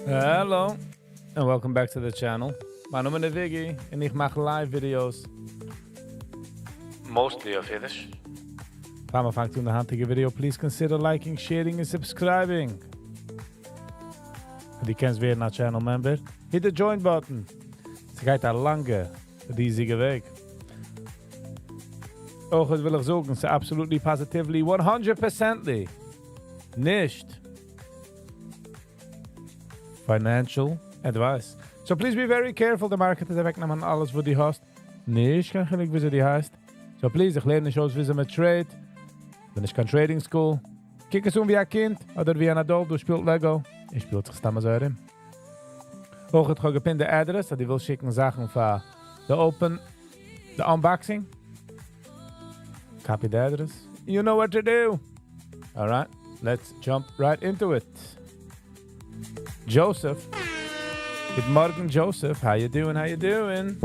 Hello and welcome back to the channel. My name is Viggy and I make live videos. Mostly of Yiddish. If I'm to the handige video, please consider liking, sharing and subscribing. And you can't be a channel member, hit the join button. Es geht a lange, riesige Weg. Auch das will ich sagen, es ist absolutely, positively, 100%ly nicht financial advice. So please be very careful. The market is wegnehmen alles, wo die hast. Nicht kann ich wie sie die heißt. So please, ich lerne nicht aus, wie sie mit Trade. Bin ich kein Trading School. Kick es wie ein Kind oder wie ein Adult, du spielst Lego. Ich spiele sich stammen so herin. Auch ich habe gepinnt Adress, die will schicken Sachen für the unboxing. Copy the address. You know what to do. Alright, let's jump right into it. Joseph. Good morning, Joseph. How you doing? How you doing?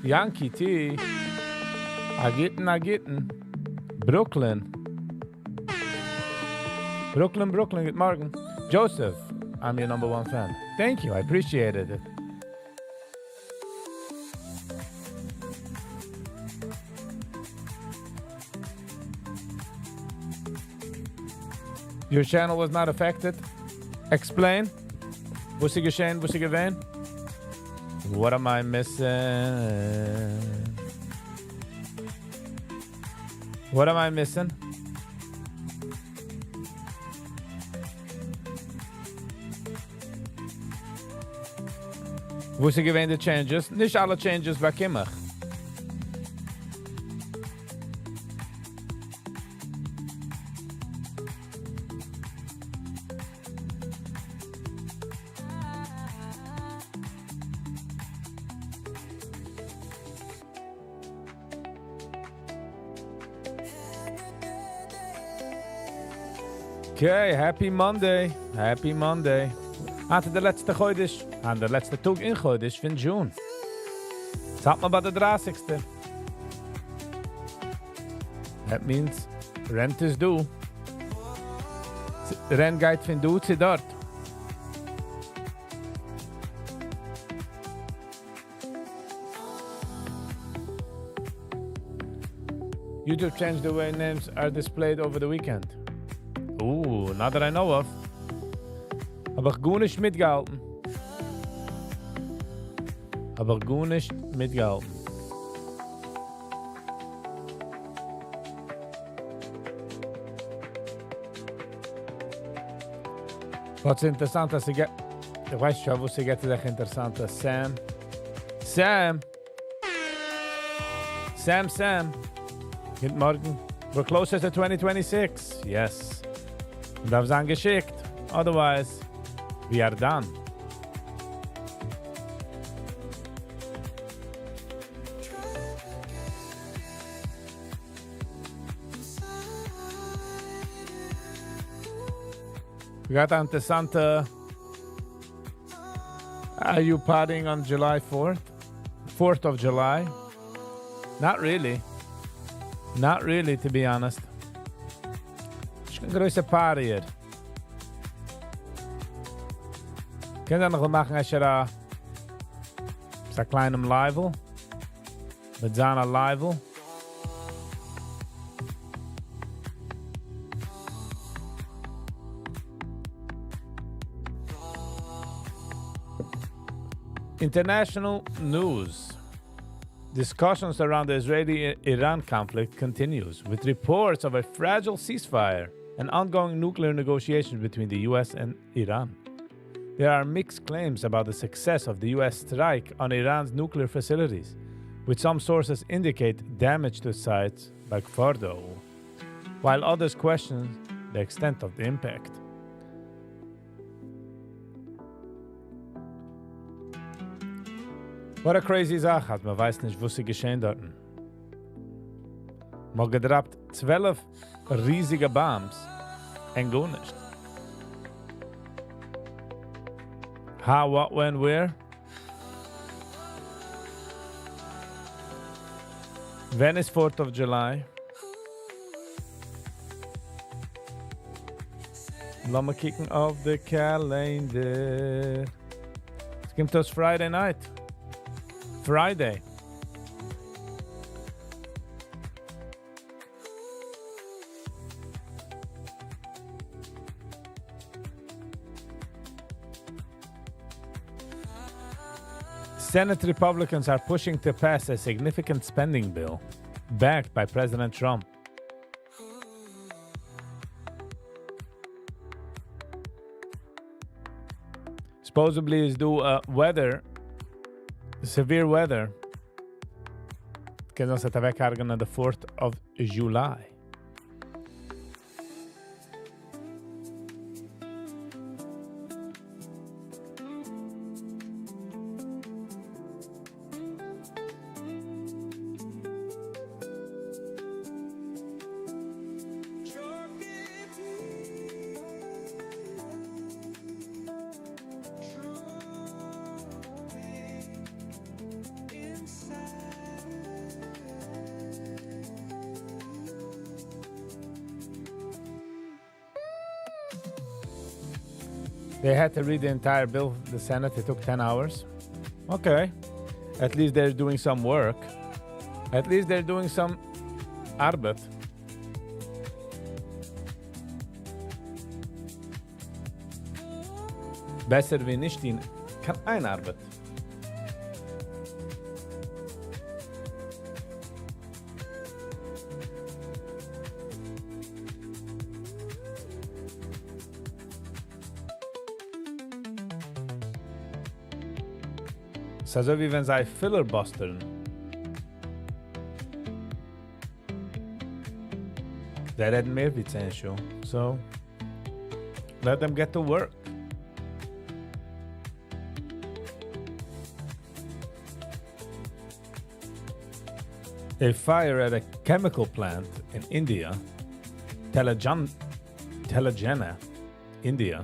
Yankee T. I gettin'. Brooklyn. Brooklyn. Good morning. Joseph, I'm your number one fan. Thank you. I appreciated it. Your channel was not affected? Explain. Was sie geschehen? Was sie gewesen? What am I missing? What am I missing? Wo sie gewesen die Changes? Nicht alle Changes bei Kimmach. Okay, happy Monday. Happy Monday. Hatte der letzte Geudisch. An der letzte Tag in Geudisch von June. Sagt man bei der 30. That means rent is due. Rent geht von du zu dort. YouTube changed the way names are displayed over the weekend. Ooh, not that I know of. Aber ich gut nicht mitgehalten. Was interessant ist, ich weiß schon, wo sie geht, ist echt interessant. Sam. Guten Morgen. We're closer to 2026. Yes. Und das ist angeschickt. Otherwise, we are done. We got an interessante. Are you partying on July 4th? 4th of July? Not really, to be honest. Ich bin ein größer Partier. Können wir noch machen, als ein kleinem Live? Mit seiner Live? International news. Discussions around the Israeli-Iran conflict continues, with reports of a fragile ceasefire and ongoing nuclear negotiations between the US and Iran. There are mixed claims about the success of the US strike on Iran's nuclear facilities, with some sources indicate damage to sites like Fordo, while others question the extent of the impact. What a crazy Sache, hat man weiß nicht, was sie geschehen dort. Man gedroppt 12 riesige Bombs und gar nicht. How, what, when, where? When is 4th of July? Laat me kijken op de kalender. Het komt dus Friday night. Friday. Senate Republicans are pushing to pass a significant spending bill backed by President Trump. Supposedly is due severe weather. Kan se weghargen on the 4th of July. They had to read the entire bill, the Senate. It took 10 hours. Okay. At least they're doing some work. At least they're doing some arbeit. Besser wie nicht in keine Arbeit. So wie wenn sie filibustern. They had mehr wie 10 schon. So, let them get to work. A fire at a chemical plant in India, Telangana, India.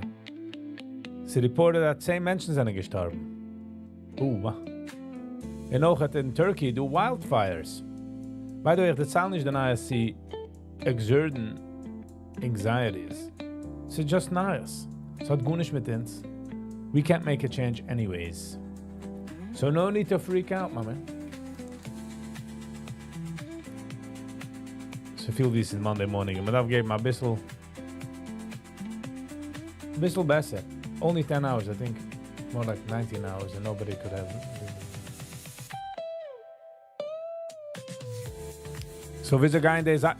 Sie reported that same Menschen sind gestorben. En ook in Turkey do wildfires. By the way, dat sound niet daarna see exerten anxieties. It's just nice. So het goed met ons. We can't make a change anyways. So no need to freak out, my man. So feel this in Monday morning. Maar dat geeft me een bissel beter. Only 10 hours, I think. More like 19 hours and nobody could have it. So wieso gaan deze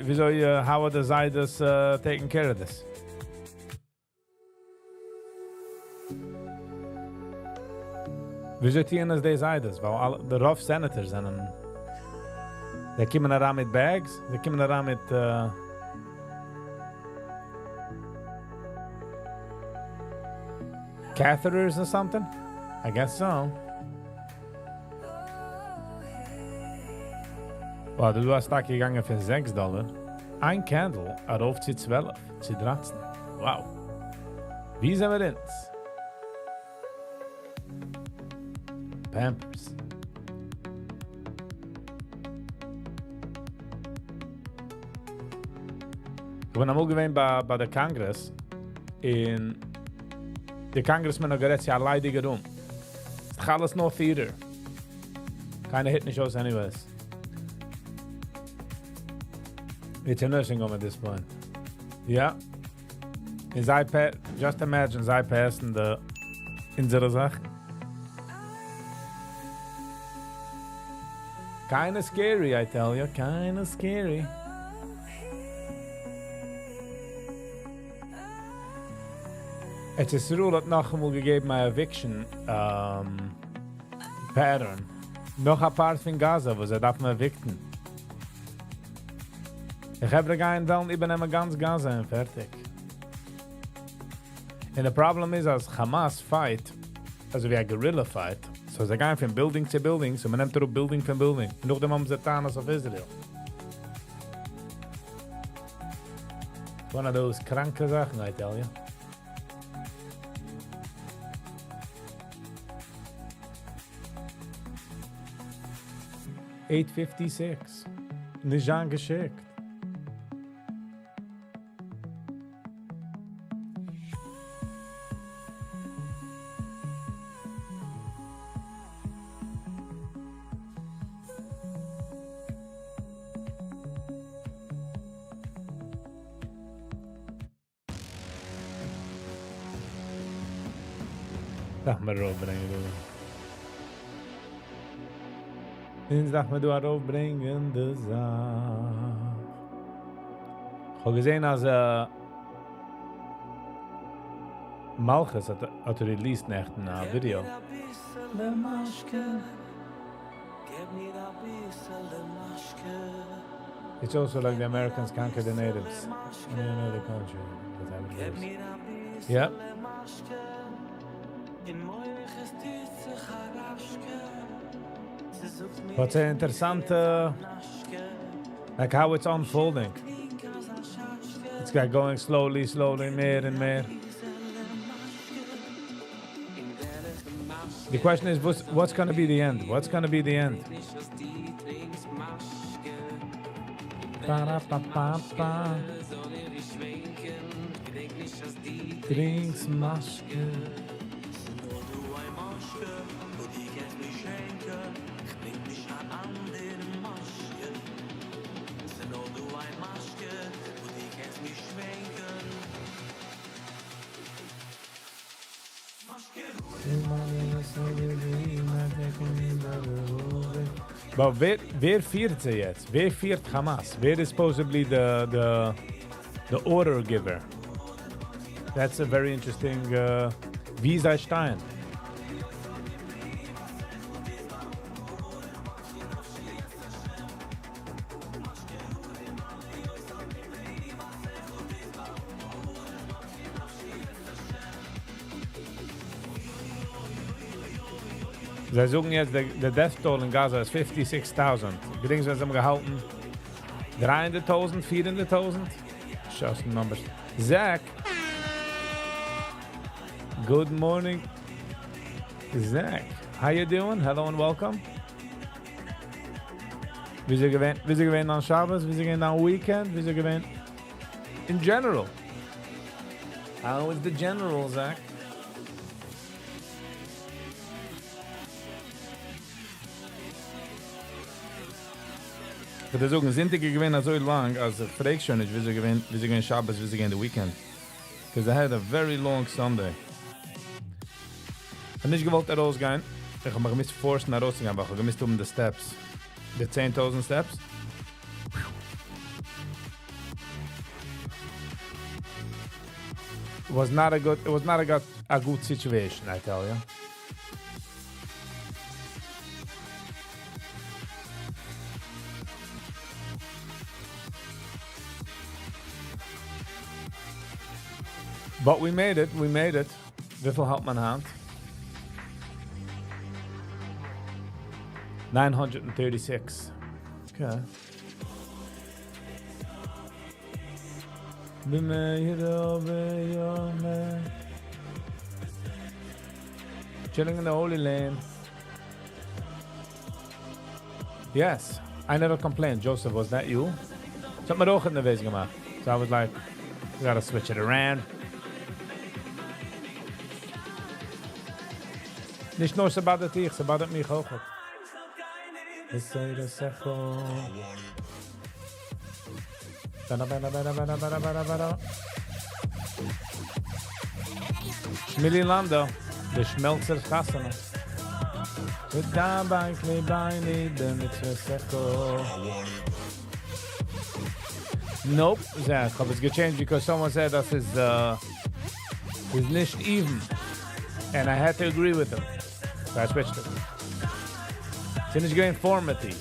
wieso houden de zijders taking care of this? Wieso tienen deze zijders? Wel, de rough senators en een... Die komen eraan met bags, die komen eraan met... catheters or something? I guess so. Well, du hast da gegangen für $6. Ein Candle auf zu 12, zu 13. Wow. Wie sind wir ins? Pampers. Ich bin einmal gewesen bei der Kongress in... De congressman har gerett sig alla i rum. Det kallas no theater. Kinda hitting shows anyways. It's a nursing home at this point. Yeah. His iPad, just imagine his iPad in the unsere Sachen. Kinda scary, I tell you. Kinda scary. Het is rule dat nog eenmaal gegeven mijn eviction pattern. Nog apart van Gaza, wo ze dat me evicten. Ik heb er geen dan, ik ben helemaal ganz Gaza en fertig. En het probleem is als Hamas fight, also wie een guerrilla fight, so ze gaan van building to building, so men neemt er op building van building. En nog de man zet aan als of Israël. One of those kranke Sachen, I tell you. $8.56. Nicht angeschickt. Sag mal raufbringen, du. Sag mal, du raufbringen, du Sache. Ich habe gesehen, als Malchus hat released echt ein Video. It's also like the Americans conquer the natives in another country. Yeah. What's interessant, like how it's unfolding. It's got going slowly, more and more. The question is, what's going to be the end? What's going to be the end? Drinks Maske. But wer viert sie jetzt? Wer viert Hamas? Wer is supposedly the order giver? That's a very interesting wie sei Stein. Sie suchen jetzt, der Death Toll in Gaza ist 56.000. Gedings, wenn sie haben gehalten, 300.000, 400.000? Just the numbers. Zach. Good morning. Zach. How you doing? Hello and welcome. Wie sie gewähnt an Shabbos? Wie sie gewähnt an Weekend? Wie sie gewähnt in general? How is the general, Zach? Ich würde sagen, sind die gewähnt so lang, als ich frage schon nicht, wie sie gewähnt Shabbos, wie sie gewähnt the Weekend. Because I had a very long Sunday. Ich habe nicht gewollt rausgehen. Ich habe mich gemisst forcen nach rauszugehen, aber ich habe gemisst die Steps. Die 10.000 Steps. It was not a good situation, I tell you. But we made it. Wie viel hat man Hand? 936. Okay. Chilling in the Holy Land. Yes. I never complained. Joseph, was that you? Ich hab mir auch in der Weise gemacht. So I was like, we gotta switch it around. Nicht nur sabadet ich, sabadet mich auch. Ich sei das Echo. Schmili Lando, der Schmelzer Kassene. Mit dabei Klebeini, der Mitzvah. Nope, Zach, I was gechanged because someone said that is nicht even. And I had to agree with them. So I switched it. It's nicht informative.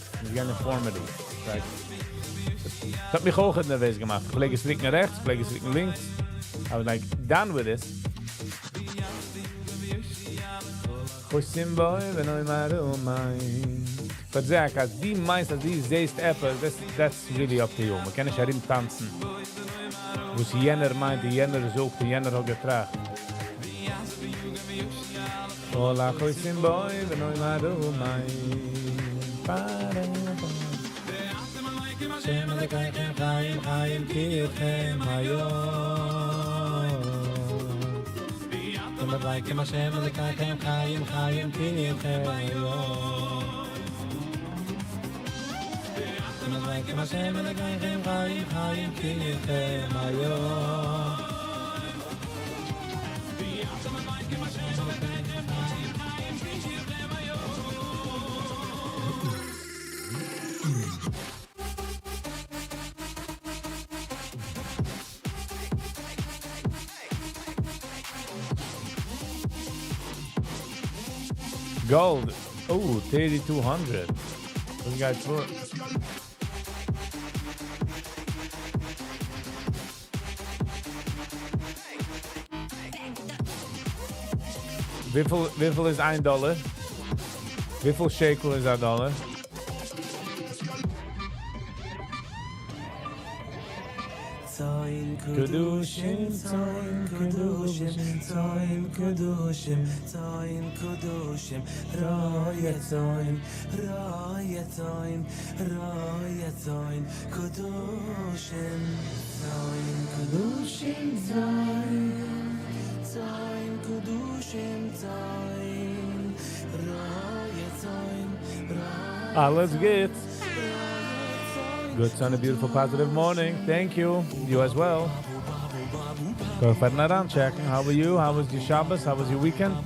Right. Das hat mich auch in der Weise gemacht. Kollege ist links rechts, Kollege ist links. I was like, done with this. But Zach, als die meisten, die zeist Apple, that's really up to you. Man kann nicht herin tanzen. Wo es jener meinte, jener sucht, jener hat getragen. Hola, koisim boy, v'noi maru mai. Shem alekaychem chayim chayim kirchem hayom. Shem alekaychem Hashem alekaychem chayim chayim kirchem hayom. Shem alekaychem Hashem alekaychem chayim chayim kirchem hayom. Gold. Oh, 3,200. What you guys for? Wiffel is $1. Wiffel shekel is $1. Zayin Kudushim, Zayin Kudushim, Zayin Kudushim, Zayin Kudushim, Raya Zayin, Raya Zayin, Raya Zayin Kudushim, Zayin Kudushim, Zayin, Zayin Kudushim, Zayin, Raya Zayin, Raya. Let's get. Good sunny, beautiful, positive morning. Thank you. You as well. Go for another checking. How are you? How was your Shabbos? How was your weekend?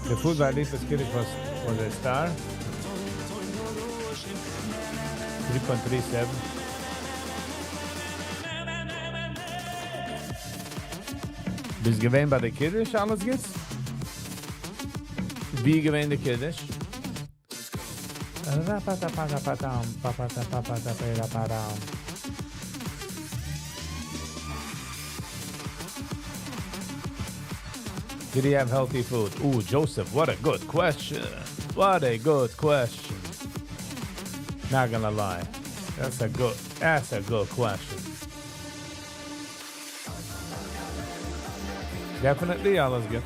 The food by Lisa's Kiddish was a star. 3.37. Bist gewähnt bei der Kiddish alles geht's? Wie gewähnt der Kiddish? Did he have healthy food? Ooh, Joseph, what a good question. What a good question. Not gonna lie. That's a good question. Definitely alles good.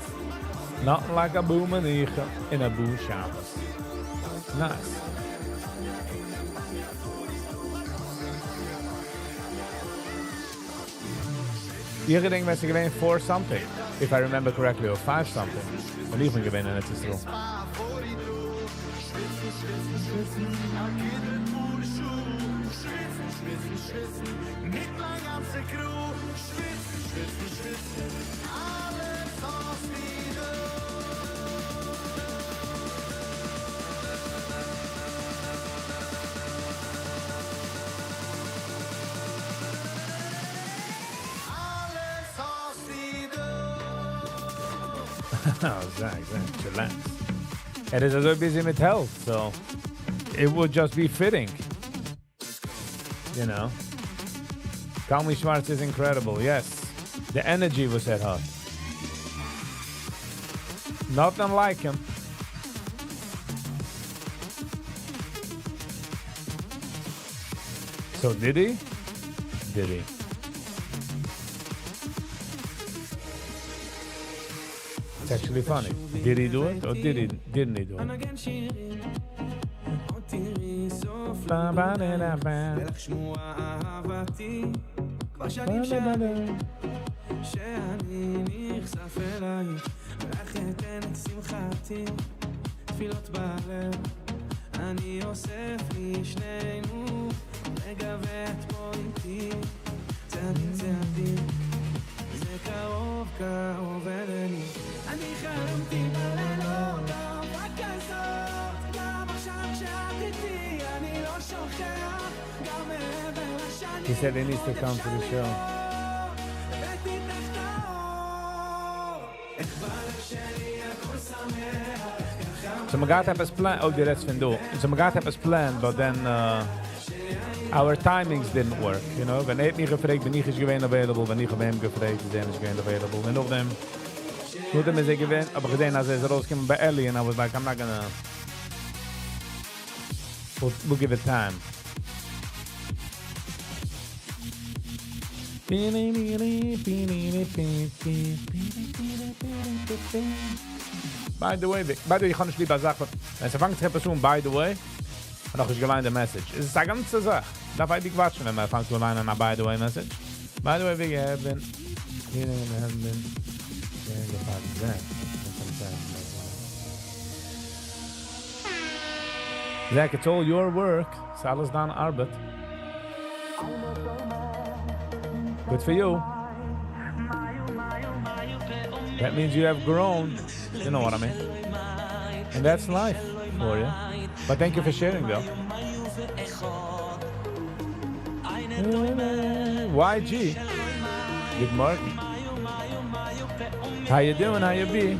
Nothing like a boom in a boom Shabbos. Nice. Ihre Ding was gewesen 4 something, if I remember correctly, or 5 something. Und ich bin gewesen, and it's true. Exactly. Relax. It is so busy with health, so it would just be fitting. You know. Tommy Schwartz is incredible, yes. The energy was that hot. Nothing like him. So did he? Did he? It's actually funny. Did he do it or didn't he do it? He said he needs to come to the show. So we got a plan. Oh, the rest do. So we got a plan, but then our timings didn't work. You know, when ik niet gevraagd, ben ik gewoon available. When ik hem gevraagd, then is gewoon available. And of them, moet hem is gewoon. Maar gezien als hij rauskwam bij Ellie, and I was like, I'm not gonna. We'll give it time. By the way, ich kann nicht lieber sagen, wenn es fängt zu by the way, und auch ich gemeint der Message. Es ist eine ganze Sache. darf ich quatschen, wenn man fängt zu lernen a by the way message. By the way, Viggy, I have been hearing and have been hearing about Zach. Zach, it's all your work. It's alles deine Arbeit. Good for you. That means you have grown. You know what I mean. And that's life for you. But thank you for sharing, though. YG. Good morning. How you doing? How you be?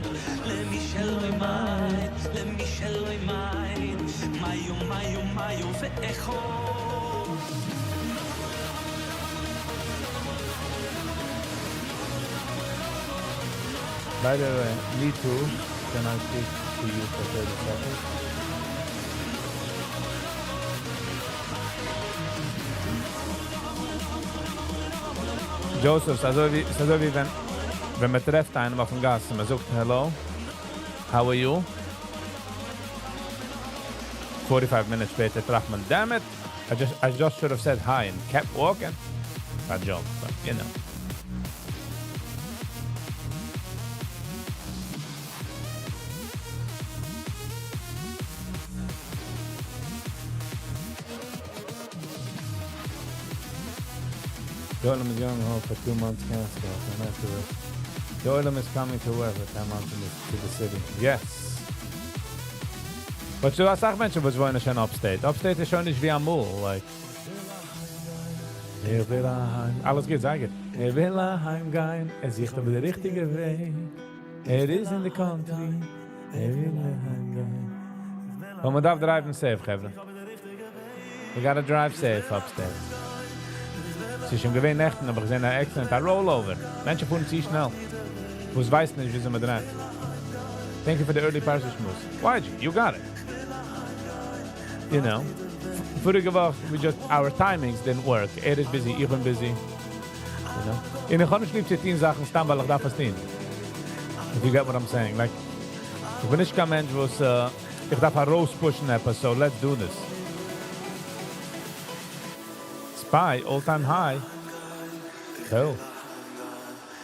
By the way, me too. Can I speak to you for 30 seconds? Joseph, so wie wenn man trefft einen auf dem Gas und man sagt, hello, how are you? 45 minutes später trifft man, damn it, I just should have said hi and kept walking. A joke, but you know. The Oilem is going home for 2 months cancel. And afterwards, the Oilem is coming to work for 10 months to the city. Yes. But du hast auch Menschen, die wollen schon Upstate. Upstate ist schon nicht wie am Mool. Like, will heim. Alles geht, sag ich. Will heimgehen. Sieht aber der richtige Weg. Is in the country. Will heimgehen. Aber man darf driven safe, Kevin. We gotta drive safe upstate. Sie ist schon gewähnt Nächten, aber gesehen ein Accident, ein Rollover. Menschen fuhren ziemlich schnell. Wo es weiß nicht, wie sie mit dreht. Thank you for the early passage moves. YG, you got it. You know. Vorige Woche, our timings didn't work. Is busy, ich bin busy. You know. Und ich kann nicht lieb zu 10 Sachen stammen, weil ich darf es nicht. If you get what I'm saying. Like, ich bin nicht kein Mensch, wo es, ich darf ein Rose pushen etwas, so let's do this. Spy, all-time high. Cool.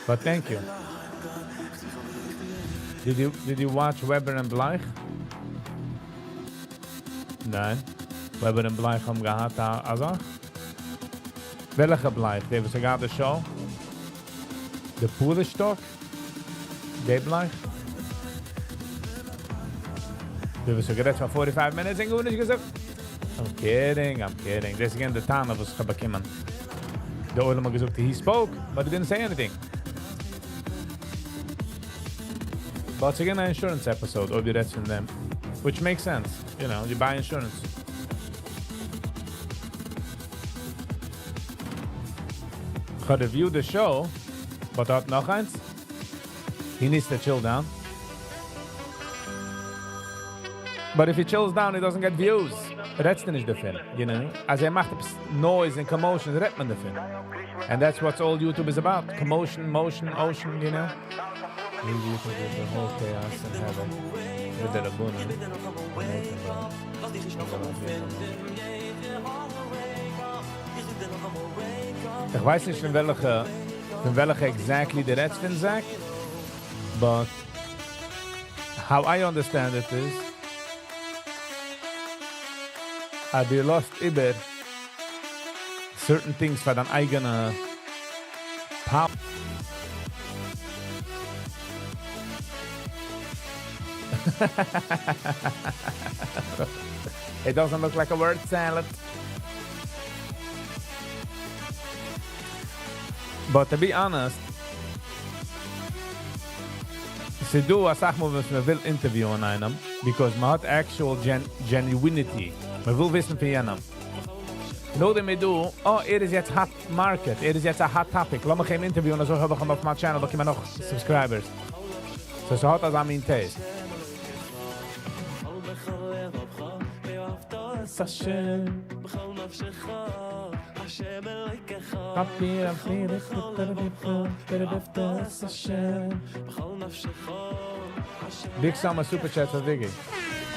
But thank you. Did you watch Weber and Bleich? Nein. Weber and Bleich haben gehad also? Welche Bleich? Die haben sogar die Show? The Puderstock? Die Bleich? Die haben sogar das for 45 minutes and gut nicht gesagt? I'm kidding. This again the time of us gebekommen. The Oilem hat gesagt, he spoke, but he didn't say anything. But it's again an insurance episode, or that's in them. Which makes sense, you know, you buy insurance. I reviewed the show, but hat noch eins. He needs to chill down. But if he chills down, he doesn't get views. Redst nicht davon, you know? Also macht noise and commotion, redt man davon. And that's what all YouTube is about. Commotion, motion, ocean, you know? Maybe you can get the whole chaos and have it with the Rabuna. Ich weiß nicht, von welche exactly the redst von Zach, but how I understand it is, die lost über certain things für dein eigener Pop. It doesn't look like a word salad. But to be honest, sie do a sag mal, was man will interviewen einem, because man hat actual genuinity. Man will wissen von jenem. Nodig me do, is jetzt hot market, is jetzt a hot topic. Lass mich geen interviewen, so habe ich ihn auf meinem Channel, da kommen noch subscribers. So hat das an meinen Taste. Big Summer Super Chat for Viggy.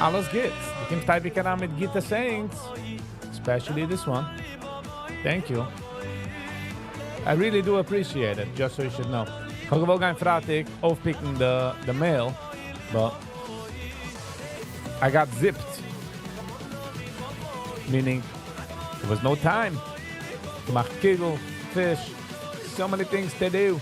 Alles geht's. You can type it out with Gita sayings. Especially this one. Thank you. I really do appreciate it, just so you should know. Ik ga gewoon gaan Freitag aufpicken the mail, but I got zipped. Meaning, there was no time. To make kiggle, fish, so many things to do.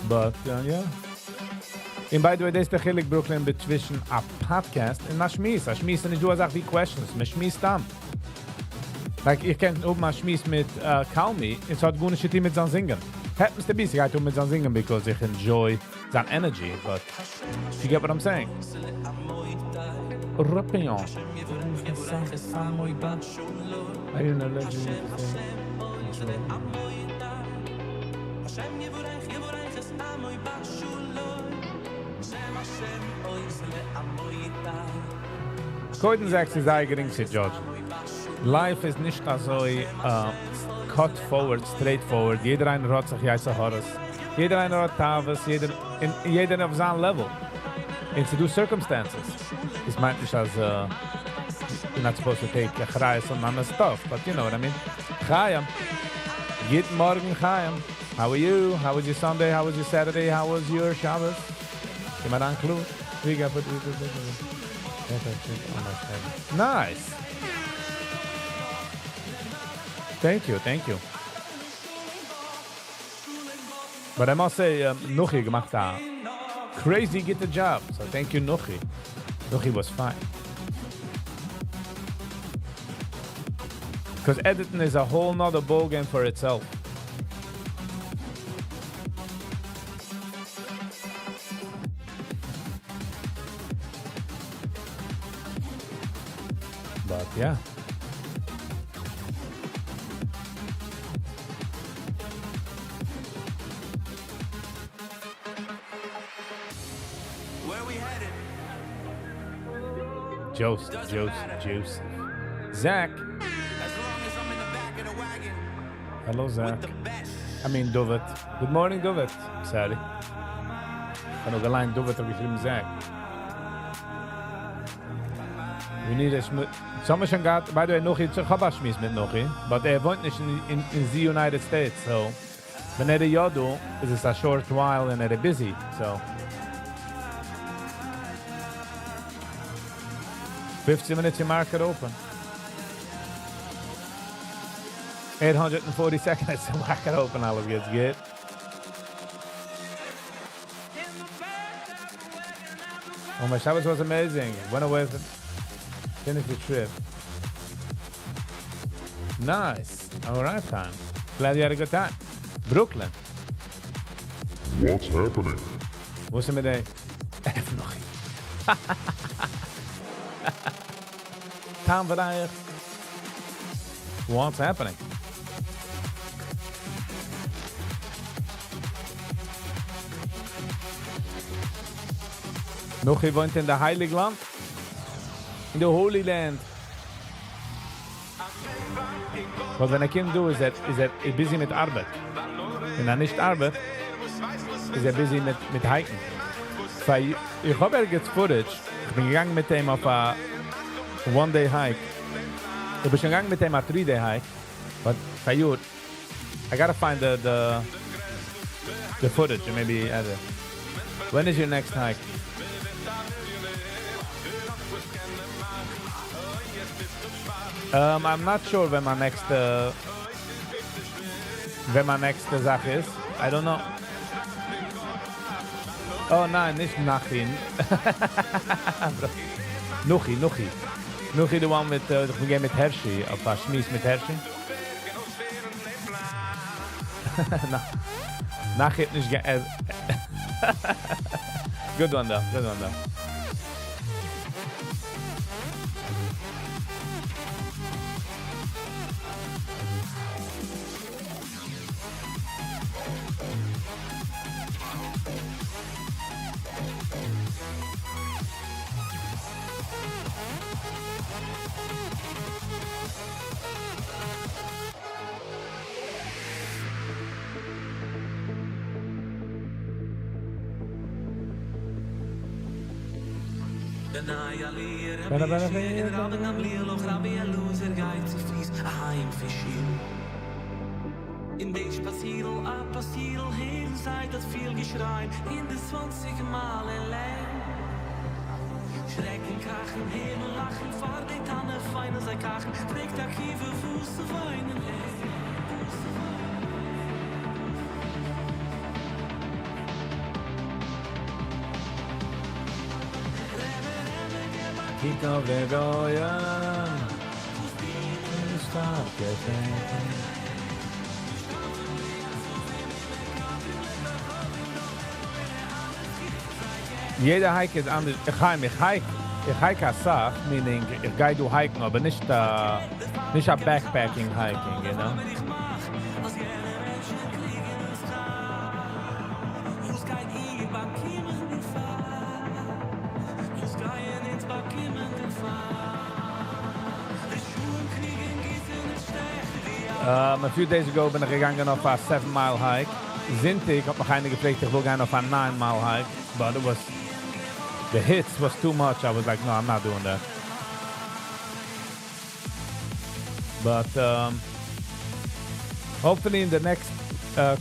But yeah. And by the way, this is the Chilik Brooklyn between a podcast and a Schmies. A Schmies and du sagst wie questions. Me Schmies dann. Like, ich kann oben mal Schmies mit Call Me. Es hat gute Shit mit seinem Singen. Happens to be, ich halt mit seinem Singen because ich enjoy that energy. But you get what I'm saying? Rappion. I didn't know that you Koiden sagt, ist eigentlich George. Life is nicht so cut forward, straightforward. Jeder einer hat sich jetzt Horus. Jeder einer hat Tavis, jeder auf seinem Level. And to do circumstances. This might be as you're not supposed to take a chayas on other stuff, but you know what I mean. Chayam. Guten Morgen, Chayam. How are you? How was your Sunday? How was your Saturday? How was your Shabbos? Jemand an Clue? We got put Nice. Thank you. But I must say, Nuchi gemacht da. Crazy get the job. So thank you, Nuchi. Nuchi was fine. Because editing is a whole nother ball game for itself. But yeah. Joseph. Zach. Hello, Zach. I mean, Dovet. Good morning, Dovet. Sorry. I know the line Dovet habe geschrieben, Zach. We need a Sommer schon gehabt, by the way, noch ich habe Schmies mit noch, but wohnt nicht in the United States, so when er Yodo, is a short while and they're busy, so 15 minutes your market open. 840 seconds to market open, all of gets good. Oh, my Shabbos was amazing. Went away from finished the trip. Nice. All right, time. Glad you had a good time. Brooklyn. What's happening? What's in the day? Tom vandaag. What's happening? Nog je woont in de Heilig Land? In de Holy Land. Wat when I can do is that busy mit Arbeit. Wenn er nicht Arbeit, ist busy mit Hiken. Weil ich habe ergens Footage. Ich bin gegangen mit ihm auf a one-day hike. Ich bin schon gegangen mit ihm a 3-day hike. But Fayud, I gotta find the footage and maybe add it. When is your next hike? I'm not sure when my next Sache ist. I don't know. Oh nein, nicht Nachhin. Nuchi. Nuchi, the one with Hershey, auf a Schmies mit Hershey. Nachhin nicht Good one though. In de spazierl, a passierl, heel zei dat viel geschreien in de 20 Mal in Lijn. Schrecken, krachen, Himmel, lachen, fahr die Tanne, feine sei Kachen, trägt Archive, Fuß zu weinen, Kiek auf der Goyen. Stop getting. Jeder Hike ist anders. Ich hike als Sach, meaning ich gehe du hiken, aber nicht a backpacking hiking, you know? A few days ago bin ich gegangen auf a 7-mile hike. Sintig hat mich einer gefragt, ich will gehen auf a 9-mile hike, but it was the hits was too much. I was like, no, I'm not doing that. But hopefully in the next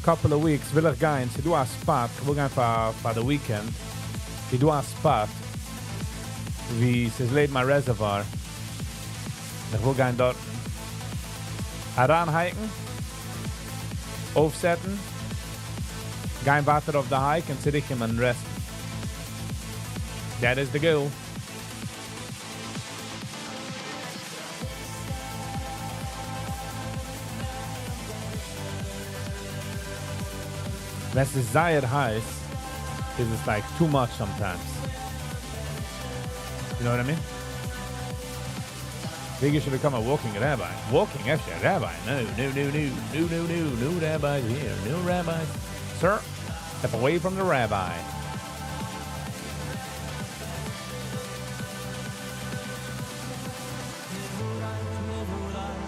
couple of weeks, will ich gehen, sie do a spot, ich will gehen for the weekend, sie do a spot, wie es lebt mein Reservoir. Ich will gehen dort heranhiken, aufsetzen, gehen weiter auf der Hike und zurückkommen und resten. That is the goal. Wenn es sehr heiß is it's like too much sometimes. You know what I mean? Viggy should become a walking rabbi. Walking extra rabbi. No rabbis here. No rabbis. Sir, step away from the rabbi.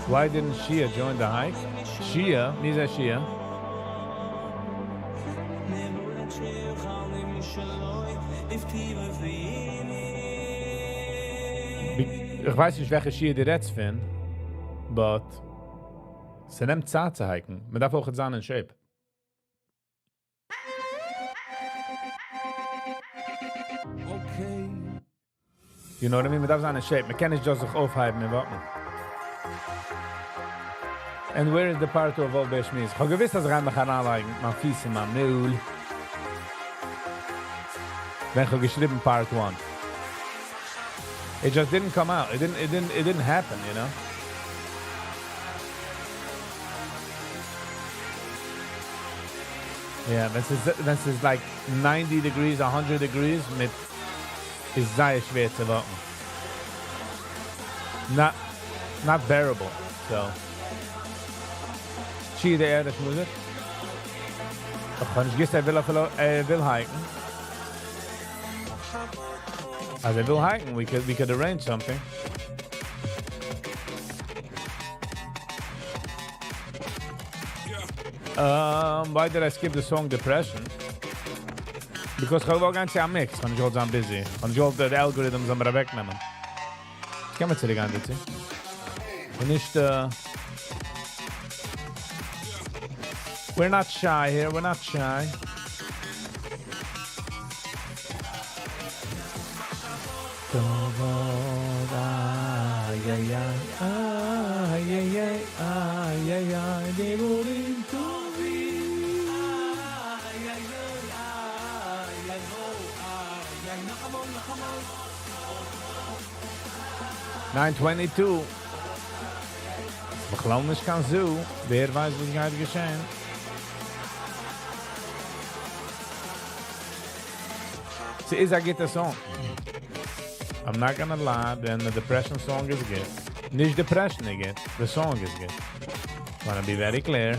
Why didn't Shia join the hike? Shia, Nisa Shia. Ich weiß nicht, welche Shia die redest finden, but sie nimmt Zeit zu hiken. Man darf auch jetzt an in Shape. Okay. You know what I mean? Man darf sein in Shape. Man kann nicht just sich aufhalten und warten. And where is the part of all Beshmis? Ich habe gewiss, dass ich mich anlegen, mein Fies in meinem Mühl. Wenn ich geschrieben Part 1. It just didn't come out. It didn't happen, you know? Yeah, wenn es ist like 90 degrees, 100 degrees, ist sehr schwer zu warten. Not bearable, so. Zie de das muss ich. Ich kann nicht gestern will hiken. Also will hiken, we could arrange something. Why did I skip the song Depression? Because ich will ganz ja mix, kann ich auch sein busy. Kann ich auch die Algorithms am wegnehmen. Ich kann mir zurück an das. Und nicht we're not shy here, we're not shy. $9.22. Ich glaube nicht kann so. Wer weiß, was gerade geschehen. See, is a good song. I'm not gonna lie, then the Depression song is good. Nicht Depression again, the song is good. Wanna be very clear.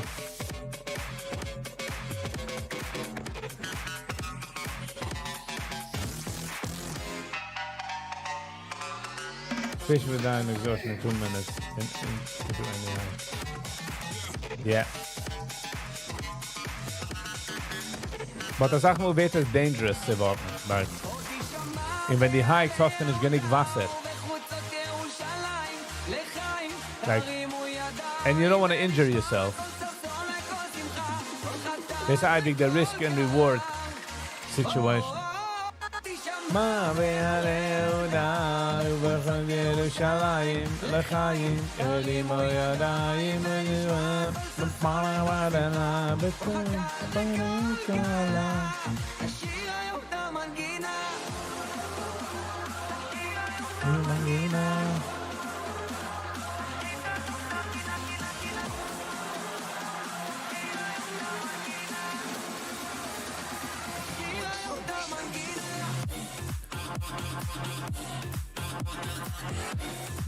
Fish with dying exhaustion in 2 minutes. Yeah. But I sag mal, beter dangerous zu warten. But Und wenn die hikes hast du nicht genug Wasser. Like, and you don't want to injure yourself. This is, I think, the risk and reward situation. מה ביהודה ובכל ירושלים לחיים אלים הידיים בפעלה ודנה בתום פנים קלה מנגינה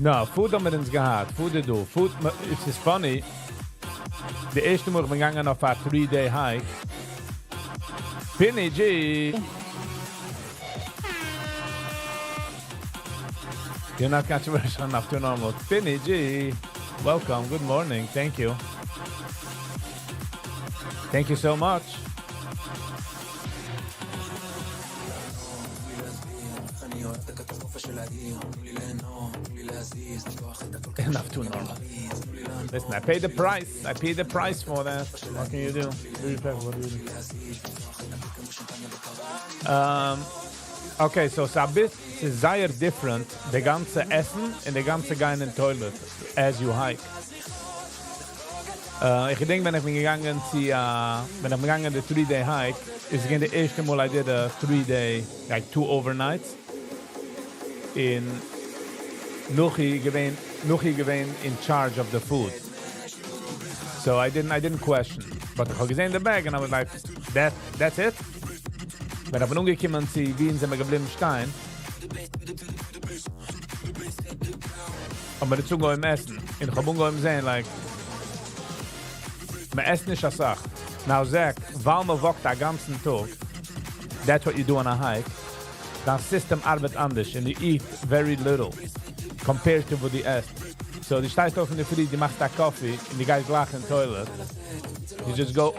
No, food haben wir uns gehabt. Food do. Food, it's funny. The erste Mal bin ich gegangen auf a 3-day hike. Penny G. You're not controversial enough to normal. Penny G. Welcome. Good morning. Thank you. Thank you so much. Enough to normal. Listen, I paid the price. I paid the price for that. What can you do? What do you do? Okay, so it's a bit sehr different. The ganze Essen and the ganze gehen in toilet as you hike. Ich denke, wenn ich gegangen the 3-day hike, is again the erste Mal I did a 3-day, like 2 overnights. In Nuchi gewesen in charge of the food. So I didn't question. But I was in the bag and I was like, that's it? Wenn ich umgekommen sie, wie sind wir geblieben stehen. Aber dazu gehen im Essen. Und ich habe umgehen sehen, like, man essen nicht als Sache. Now, Zach, weil man wogt den ganzen Tag, that's what you do on a hike, das System arbeitet anders and you eat very little compared to what you eat. So die steigst auf in der Früh, die machst da Coffee und die gehst gleich in the toilet. You just go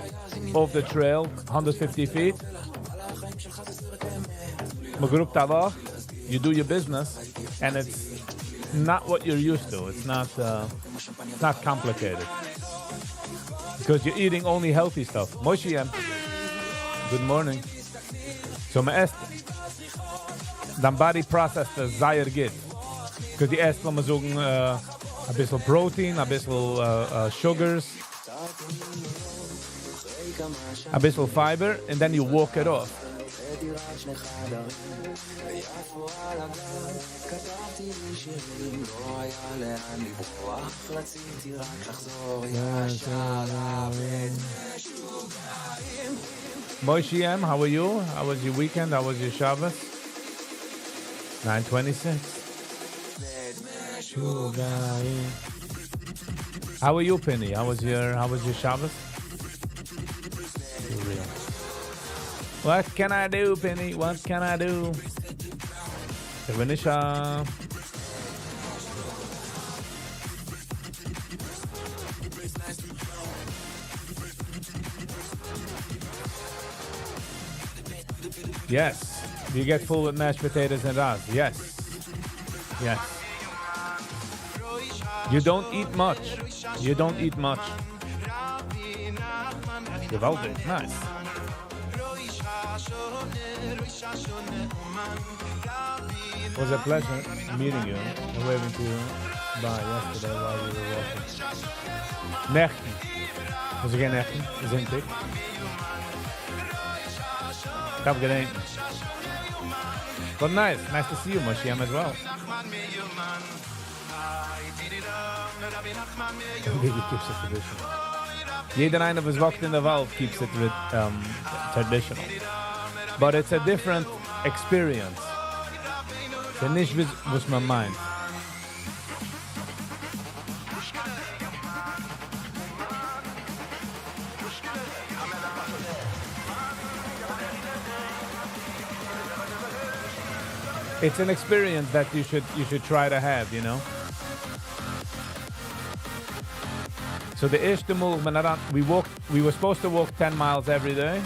off the trail, 150 feet. Man grupt da wach, you do your business and it's not what you're used to. It's not complicated. Because you're eating only healthy stuff. Moshe, good morning. So man esst dann body processed the sehr gut. Because die erst, wenn man sagen, ein bisschen Protein, ein bisschen sugars, ein bisschen fiber, and then you walk it off. Moshe M, how are you? How was your weekend? How was your Shabbos? 9:26. How are you, Penny? How was your Shabbos? What can I do, Penny? What can I do? Venisha. Yes. You get full with mashed potatoes and rice. Yes. Yes. You don't eat much. You don't eat much. Gewaltig. Nice. It was a pleasure meeting you and waving to you bye yesterday while you were walking. Nechten. Was er geen nechten? Zint ik. Ik heb gedaan. But nice to see you, Moshe, as well. Viggy keeps it traditional. Jeder einer, was walkt in the Wald, keeps it with traditional. But it's a different experience. It's nicht, was man meint. It's an experience that you should try to have, you know. So the erste Mal, we were supposed to walk 10 miles every day.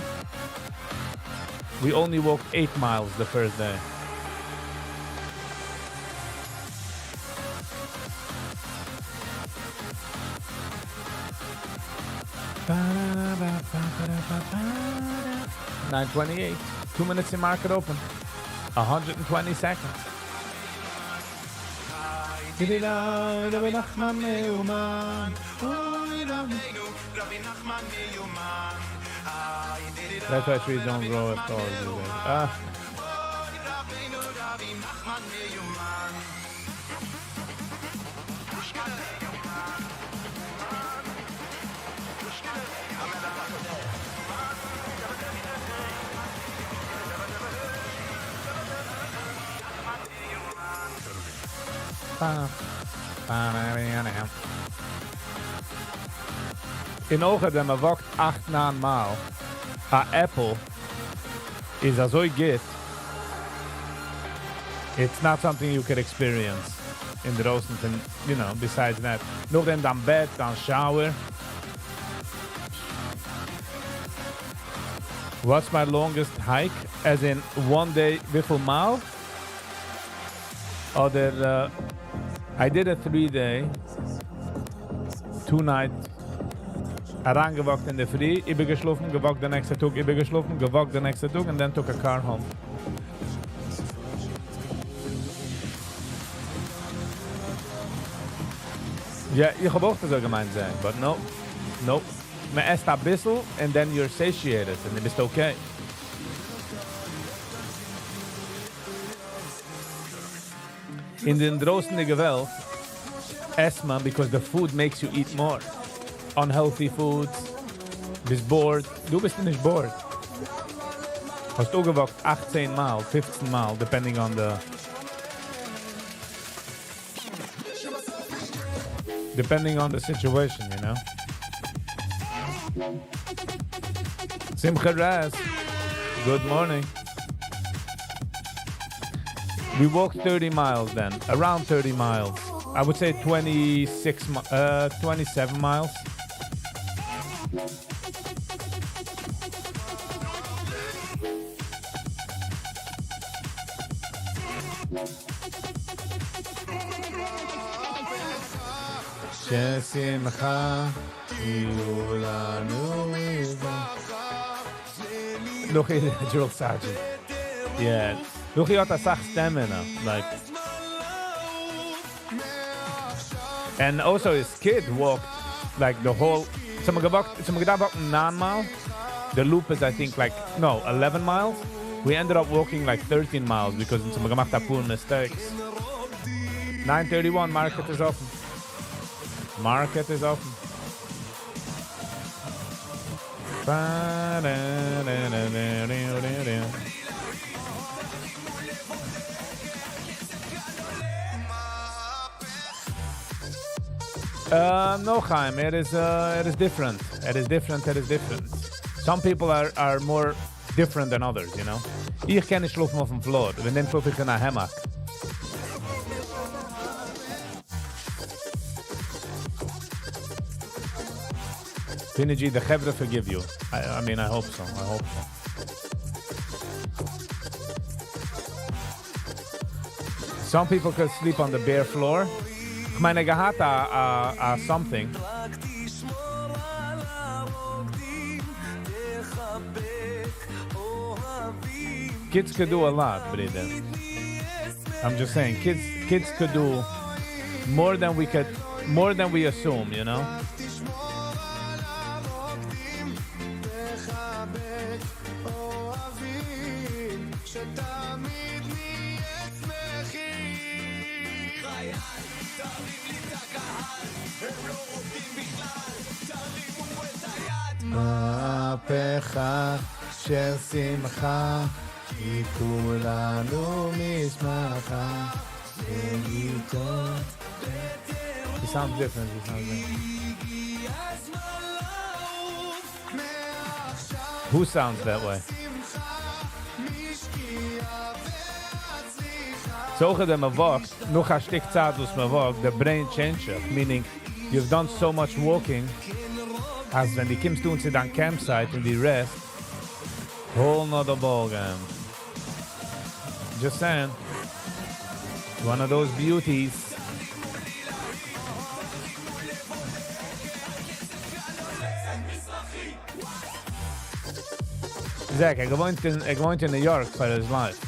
We only walked 8 miles the first day. 9:28. 2 minutes in market open. 120 seconds. That's why trees don't grow at all. In ogen dat me wacht 8-9 maal. A apple is a so good. It's not something you could experience in the roasting, and you know, besides that. Nog then dan bed, dan shower. What's my longest hike? As in one day, wiffel mile? Or I did a 3-day, 2-night. Herangewakt in the free, übergeschlafen, gewakt the next Tag, übergeschlafen, gewakt the next Tag, and then took a car home. Ja, ich hab auch das so gemeint sein, but no. Man esst ein bisschen, and then you're satiated, and then it's okay. In den draußenige Welt, esst man because the food makes you eat more. Unhealthy foods, bist bored. Du bist nicht bored. Hast du gewagt 18 Mal, 15 Mal, depending on the situation, you know. Simcha Raz, good morning. We walked 30 miles then, around 30 miles. I would say 27 miles. Shesimcha yulanu Look at the drill sergeant. Yeah. Look at the sach stamina. Like. And also his kid walked like the whole. Some walked 9 miles. The loop is I think 11 miles. We ended up walking like 13 miles because some gemacht a poor mistakes. 9:31 market is open. Market is open. No, Chaim. It is different. It is different. Some people are more different than others, you know. Ich kann nicht schlafen auf dem Floor. Wenn dem schlafe ich in einer Hammock. Finigi, the Chevra forgive you. I mean, I hope so. Some people could sleep on the bare floor. Ich meine, gehad something. Kids could do a lot, Brida. I'm just saying, kids could do more than we assume, you know? מהפכה של שמחה, כי כולנו משמחה, ואיתו. He sounds different. Who sounds that way? So that me walk, noch a Stück Zeit, was me walk, the brain changes, meaning you've done so much walking, as when you come to the campsite and the rest, whole nother ball game. Just saying, one of those beauties. Zach, I went in New York for his life.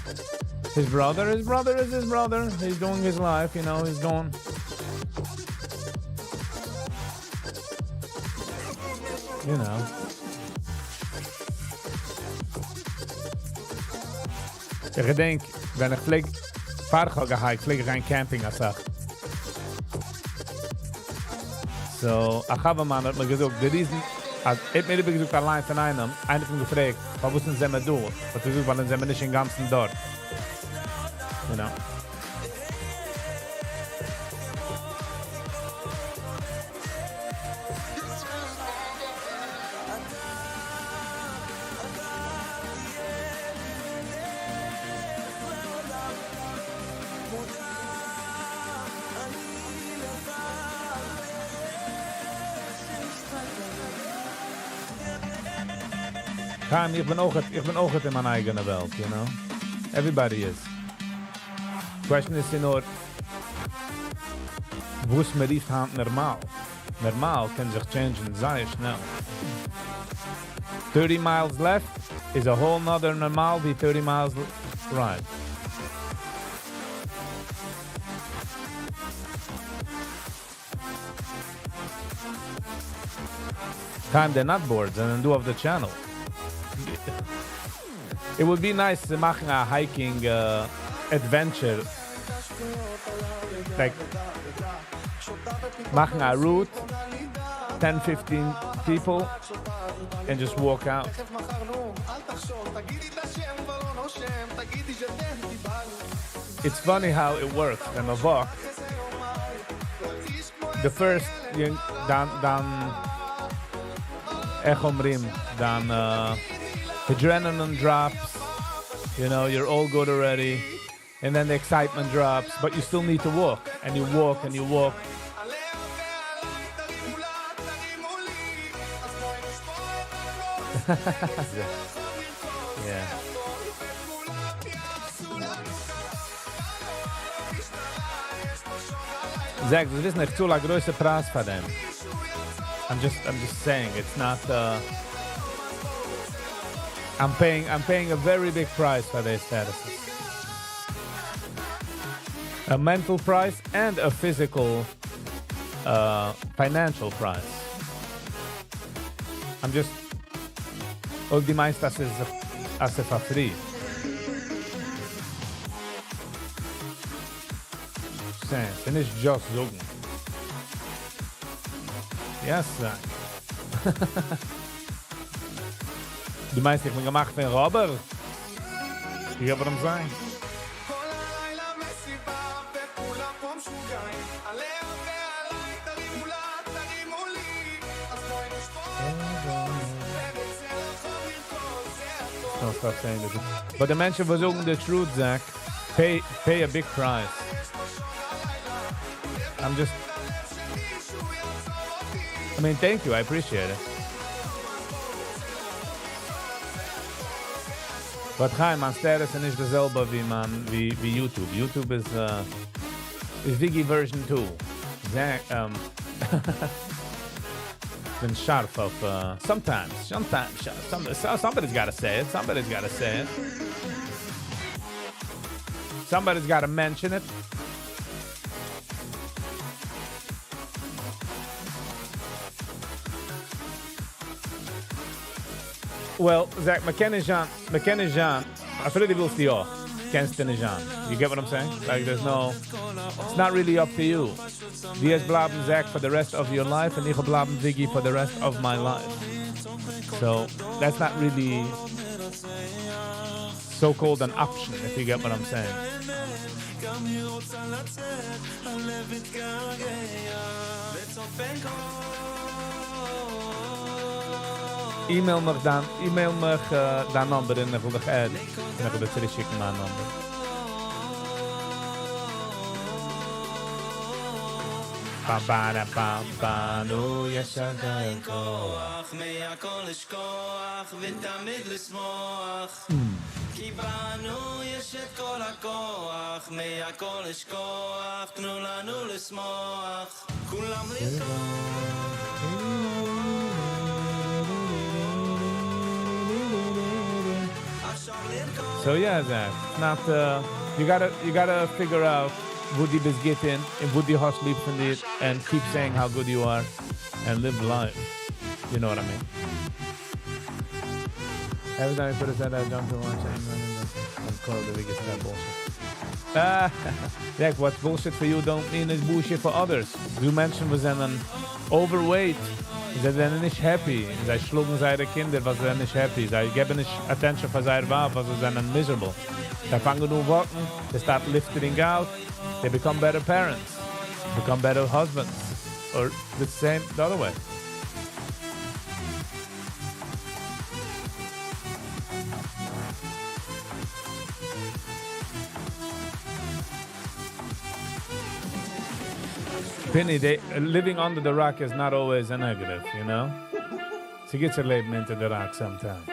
His brother is his brother. He's doing his life, you know, he's doing... You know. Ich denk, wenn ich flieg, ich fliege rein Camping als Sache. So, ich habe man hat mir gesagt, der Riesen, ich mir gesagt allein von einer von gefragt, was müssen sie mir durch? Was gesagt, weil sind wir nicht im ganzen Dorf. You know. Chaim, ich bin auch in meiner eigenen Welt, you know? Everybody is. Question is nur, wo ist mir rief hand normal? Normal kann sich changen sehr schnell. 30 miles left is a whole nother normal wie 30 miles right. Chaim, they're not boards and then do of the channel. It would be nice to machen a hiking adventure. Like, machen a route, 10, 15 people, and just walk out. It's funny how it works. And a walk, the first, dan echomrim, dan adrenaline drops, you know, you're all good already, and then the excitement drops, but you still need to walk, and you walk, and you walk. Yeah. Zach, this is nicht zu la große Preis für them. I'm just saying, it's not. I'm paying a very big price for their statuses. A mental price and a physical, financial price. I'm just. All die meist das ist as for free. Saying, finish just looking. Yes, sir. Die meisten ich bin gemacht von Robber. Ich hab ihm sein. Don't stop saying this. But the Menschen versuchen the truth, Zach. Pay a big price. I mean, thank you. I appreciate it. But Chaim, man status is nicht dasselbe wie YouTube. YouTube is Viggy version 2. Zach, been sharp of sometimes. Somebody's got to say it. Somebody's got to mention it. Well, Zach, McKenna-Jean, I feel like willst du auch. Kennst du nicht Jean. You get what I'm saying? Like, it's not really up to you. Wir bleiben Zach for the rest of your life, and ich bleiben Viggy for the rest of my life. So, that's not really so-called an option, if you get what I'm saying. Email me dan number en ik wil nog add. En ik wil het terugschicken mijn number. Nu ישגע כוח, מהכל לשכוח ותמיד לשמוח. כי בנו יש את כל הכוח, מהכל לשכוח, תנו לנו לשמוח. כולם לרקוד. So yeah, Zach, it's not, you gotta figure out wo die bis geht in, and wo die hast lieb von dir, and keep saying how good you are, and live life. You know what I mean? Every time I put a set I jump to one saying, I'm called the biggest that bullshit. Jack, what's bullshit for you don't mean it's bullshit for others. Du Menschen, wir sind overweight. Sie sind nicht happy. Sie schlugen seine Kinder, was sie nicht happy. Sie geben nicht attention für seine Wahl, was sie sind miserable. Sie fangen nur walken, they start lifting out, they become better parents, become better husbands, or the same, the other way. Penny, living under the rock is not always a negative, you know? Sie gets your leben into the rock sometimes.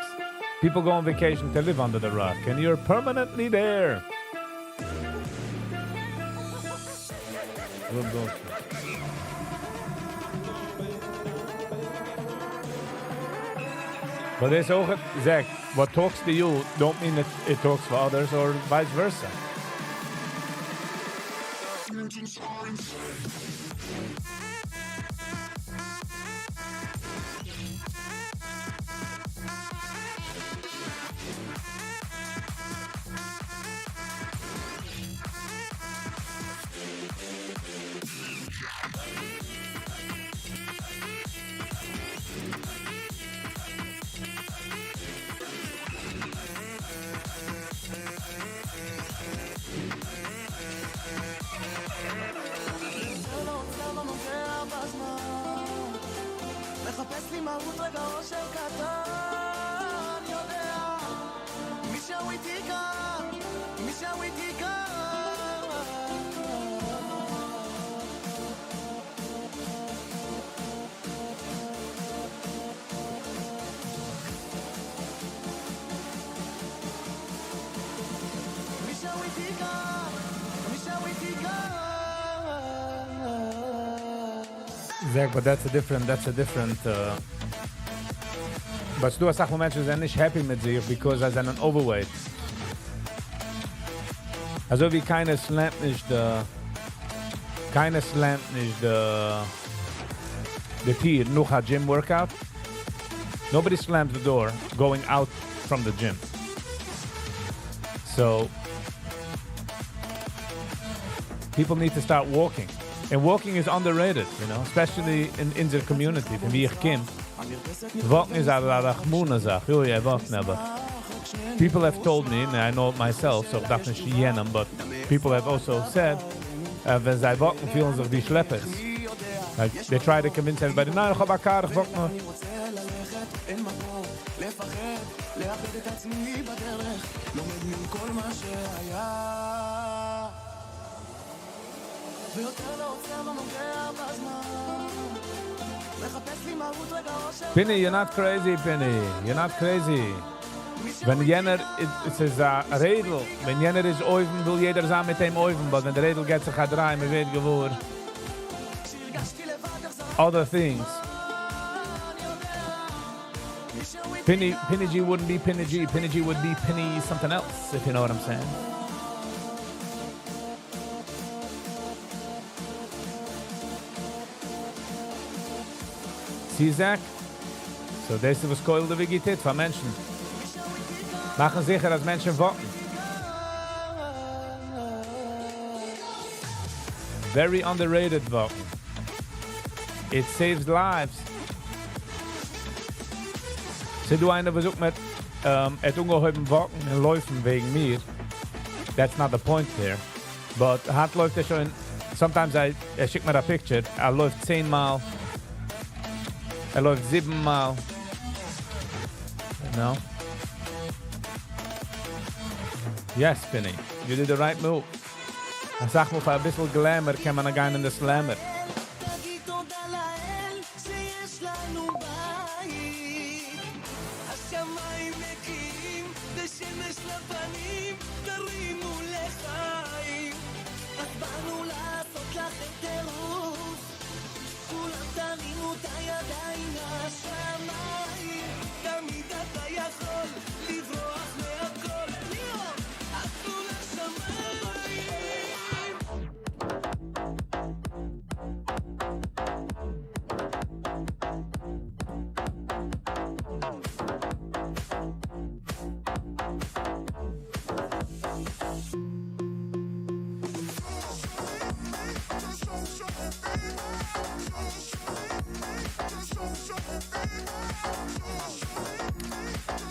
People go on vacation to live under the rock, and you're permanently there. Good bullshit. But there's also, Zach, what talks to you don't mean that it talks for others, or vice versa. Zach, but that's a different, but du hast auch Menschen, die sind nicht happy mit sich, because sie sind overweight. Also wie keiner slammt nicht the Tier noch a gym workout. Nobody slams the door going out from the gym. So people need to start walking. And walking is underrated, you know, especially in the community. Wie ich kim. Walking is a rachmuna zach. Oh yeah, walking, but people have told me, and I know it myself, so dacht nicht jenem, but people have also said, wenn sie walken, fühlen sich wie Schleppers. Like, they try to convince everybody, no, ich hab a car, ich walk noch. Penny, you're not crazy, Penny. You're not crazy. Wenn jener, es ist ein Redel. Wenn jener ist oven, will jeder sein mit dem oven. Aber wenn der Redel geht sich drehen, man wird gewohnt. Other things. Penny G wouldn't be Penny G. Penny G would be Penny something else, if you know what I'm saying. See, Zach? So, das ist was Koil der Viggy tut von Menschen. Machen sicher, dass Menschen warten. Very underrated warten. It saves lives. Se du einer versucht mit ungeheuben warten und laufen wegen mir. That's not the point there. But hat läuft er schon, sometimes schickt mir a picture, läuft 10 Mal. Läuft 7 Mal. You know? Yes, Penny. You did the right move. Ich sag mal, für ein bisschen Glamour kann man gehen in den Slammer.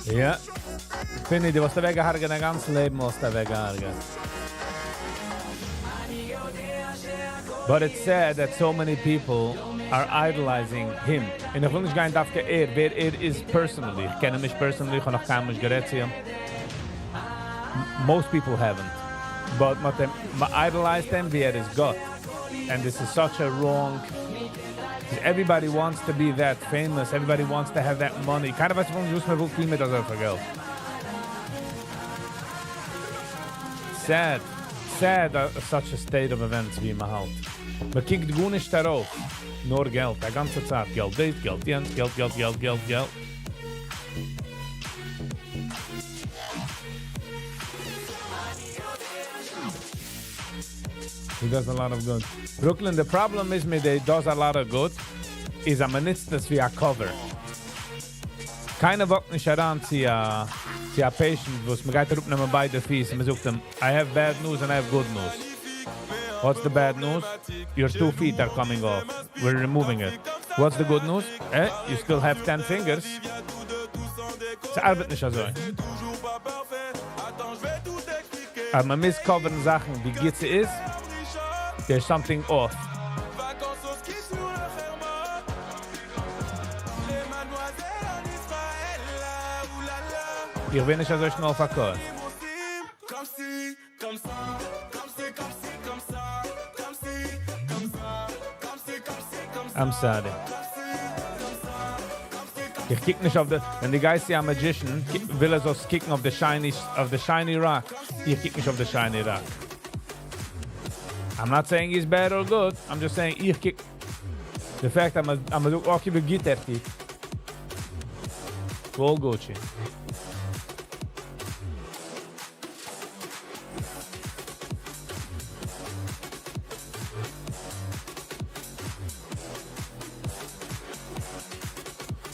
Ja. Finny, du warst der weggehargen, dein ganzes Leben warst der weggehargen. But it's sad that so many people are idolizing him. Und ich will nicht gehen, darf wer ist personally. Ich kenne mich personally, ich habe noch kein Mensch gerät zu ihm. Most people haven't. But man idolize them, wie is God. And this is such a wrong... Everybody wants to be that famous. Everybody wants to have that money. Keiner weiß, warum just mehr will viel mit das für Geld. Sad. Sad such a state of events wie man halt. Man kijkt gut nicht darauf. Nur Geld. Die ganze Zeit. Geld, Geld, Geld, Geld, Geld, Geld, Geld, Geld. He does a lot of good. Brooklyn, the problem is he does a lot of good, is a ministers wie a cover. Keiner wird nicht heranziehen, a patient, wo es mir geht rupnehmen beide Fies, und man sagt ihm, I have bad news and I have good news. What's the bad news? Your 2 feet are coming off. We're removing it. What's the good news? You still have 10 fingers. Es arbeitet nicht so. Aber man misscovern Sachen, wie geht sie ist, there's something off. Ich bin nicht so schnell verkauft. I'm sorry. Ich kick nicht auf wenn die Geist ja Magician will so kicken auf the shiny rock. Ich kick nicht auf the shiny rock. I'm not saying he's bad or good. I'm just saying ich kick. The fact I'm a look okay with guitar. All Gucci.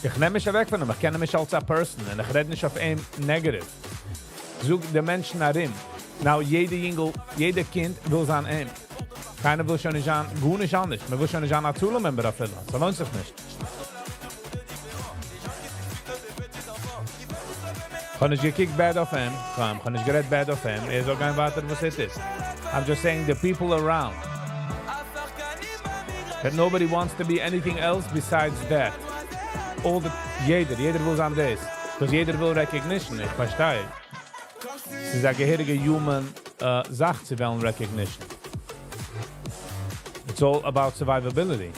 Ich nehme mich weg von ihm, ich kenne mich als a person und ich rede nicht auf ihm negativ. Zoek de Menschen nach ihm. Now, jeder Kind will sein ihm. Keiner will schon nicht an, gut nicht anders. Man will schon nicht an Azula-Member erfüllen. Das lohnt sich nicht. Kann ich gekickt bad auf ihm, kann ich geredet bad auf ihm, soll kein weiter, was es ist. I'm just saying the people around. That nobody wants to be anything else besides that. Jeder will sein das. Because jeder will recognition, ich verstehe. Es ist eine gehörige human Sache, sie wollen recognition. It's all about survivability.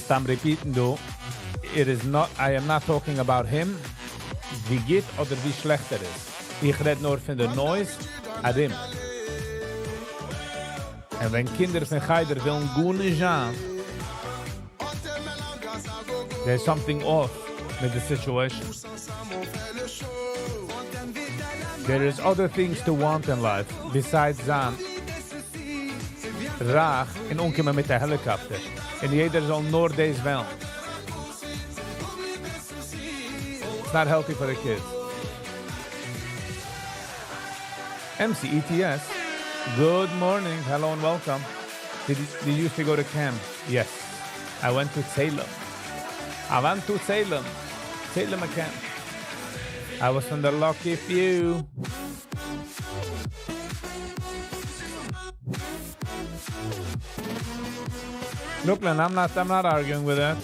I'm repeating though, I am not talking about him, wie geht oder wie schlecht ist. Ich rede nur von der Noise an ihm. Und wenn Kinder von Geider willen gut nicht an, there's something off with the situation. There is other things to want in life besides that. Raag en onkomen met de helikopter. En jeder zal nur deze wel. It's not healthy for the kids. MCETS. Good morning. Hello and welcome. Did you used to go to camp? Yes. I went to Salem. Salem camp. I was from the lucky few. Brooklyn, I'm not arguing with that.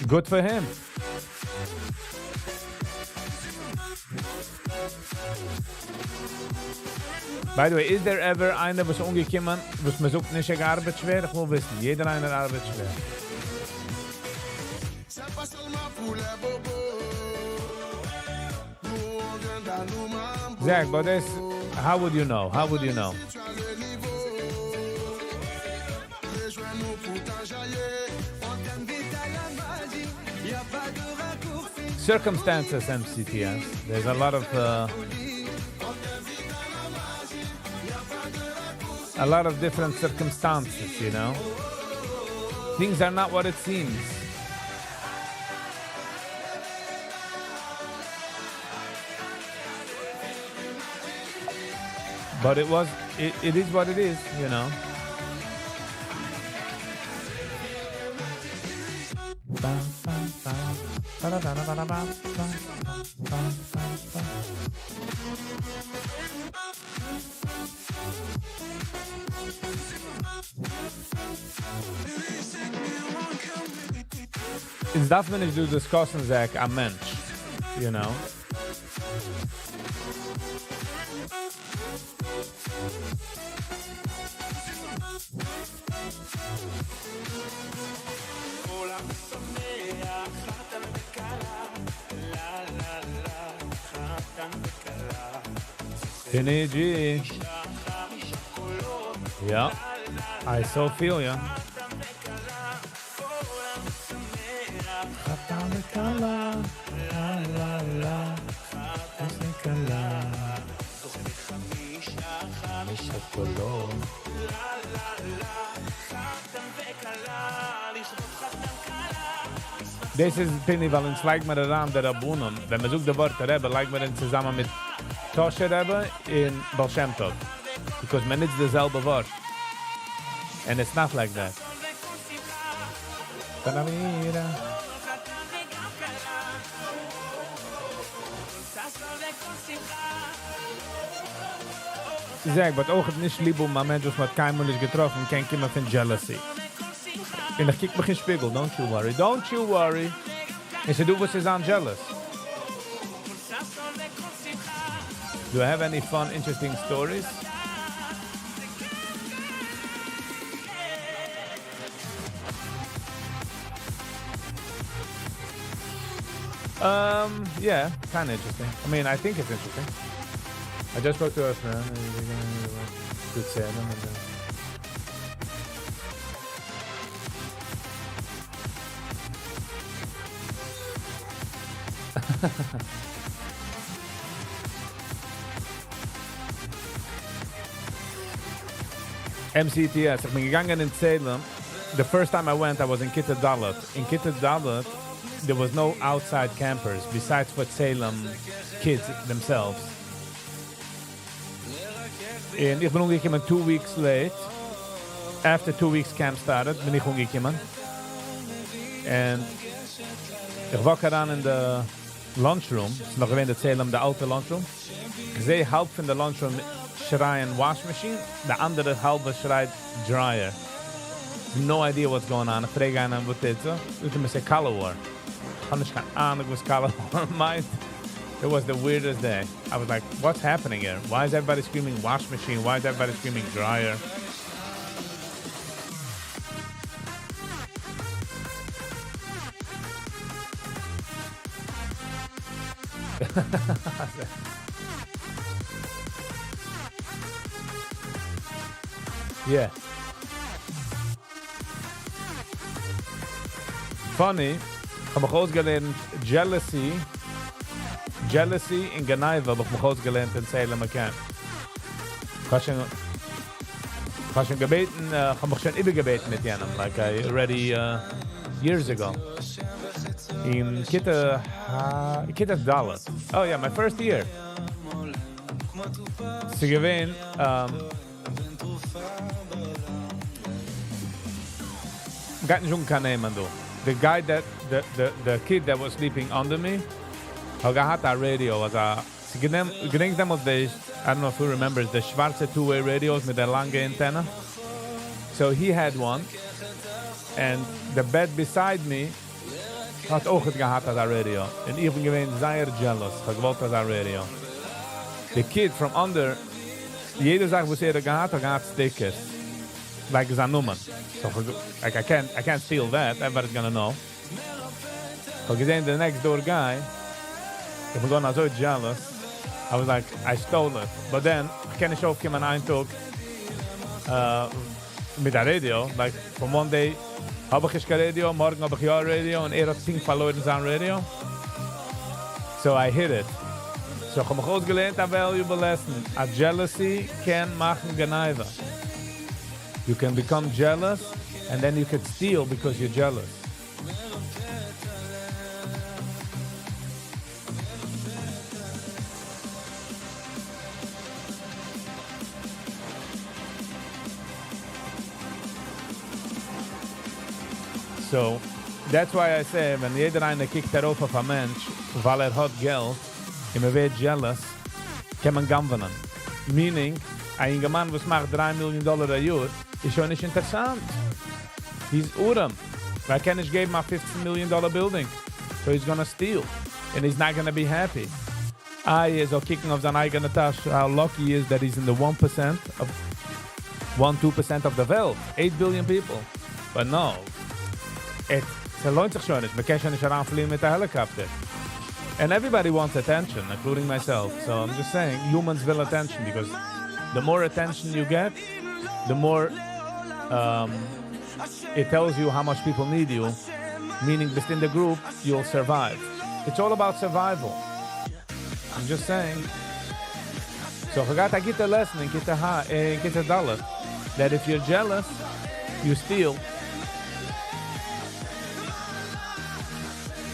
Good for him. By the way, is there ever einer, was umgekommen, was man sucht nicht Arbeit schwer? Ich will wissen, jeder einer Arbeit schwer. Zach, but this, how would you know? How would you know? Circumstances, MCTS. There's a lot of different circumstances, you know. Things are not what it seems. But it is what it is, you know. It's darf man nicht discussen, Zach, a Mensch, you know. Kenny G. Yeah, I so feel ya. This is Penny, weil uns like mir daran der Rabunen. Wenn man sucht der Wort der Rebbe, like mir den zusammen mit Toshe Rebbe in Baal Shem Tov. Because man needs derselbe Wort. And it's not like that. Zeg, but auch het nicht lieb man Mensch, was man kein Mensch getroffen, kein Kimmer von Jealousy. Und ich kiek mich in Spiegel, don't you worry. Don't you worry. And so do what is jealous. Do I have any fun, interesting stories? Yeah, kind of interesting. I mean, I think it's interesting. I just spoke to a friend and we're gonna good seven and MCTS. Ich bin gegangen in Salem. The first time I went, I was in Kitta Dalet. In Kitta Dalet, there was no outside campers besides for Salem kids themselves. And ich bin umgekommen 2 weeks late. After 2 weeks camp started, bin ich umgekommen. And ich war gerade in the lunchroom. Es ist noch gewähnt in Salem, der alte lunchroom. Ich sehe halb von der lunchroom schreien wash machine, der andere halbe schreit dryer. No idea what's going on. Ich frage einen, was ist das? Ich muss sagen, color war. Ich habe nicht keine Ahnung, was color war meint. It was the weirdest day. I was like, what's happening here? Why is everybody screaming wash machine? Why is everybody screaming dryer? Yeah. Funny, ich habe ausgelernt Jealousy in Ganaiva, habe ich ausgelernt in Salem Camp. Ich habe schon gebeten, ich habe schon übergebeten mit jenem, like I already years ago. In Kitta Dalet. Oh yeah, my first year. Sie gewähnt, got nicht kann nehmen, du. The guy the kid that was sleeping under me, hat a radio, was a, sie gedenkt damals I don't know if you remember, the schwarze two-way radios mit der lange Antenne. So he had one, and the bed beside me hat auch gehad als radio. Und ich bin gewesen sehr jealous. Ich wollte als radio. The kid from under, jede Sache, was gehad stickers. Like his nummern. So like I can't steal that. Everybody's gonna know. So gesehen, the next door guy, ich bin going so jealous. I was like, I stole it. But then, ich kann nicht aufkommen an einen Tag mit der Radio. Like, from one day, habe ich kein Radio, morgen habe ich ja Radio, und hat 10 verloren sein Radio. So I hit it. So ich habe mich ausgelernt, a valuable lesson. A jealousy can machen Geneive. You can become jealous, and then you can steal because you're jealous. So, that's why I say, wenn jeder eine kickt darauf auf ein Mensch, weil hat Geld, und wird jealous, kann man gammeln. Meaning, ein Mann, was macht $3 Million a Jahr, ist schon nicht interessant. He's Uram. Weil kann ich geben a $15 million building. So he's gonna steal. And he's not gonna be happy. He is kicking auf seine eigene Tasche. How lucky he is that he's in the 1% of 1-2% of the world. 8 billion people. But no. Es lohnt sich schon nicht. Man kann schon nicht heranfliegen mit der Helicopter. And everybody wants attention, including myself. So I'm just saying, humans will attention because the more attention you get, the more it tells you how much people need you. Meaning, within the group, you'll survive. It's all about survival. I'm just saying. So I got to get a lesson and get a dollar. That if you're jealous, you steal.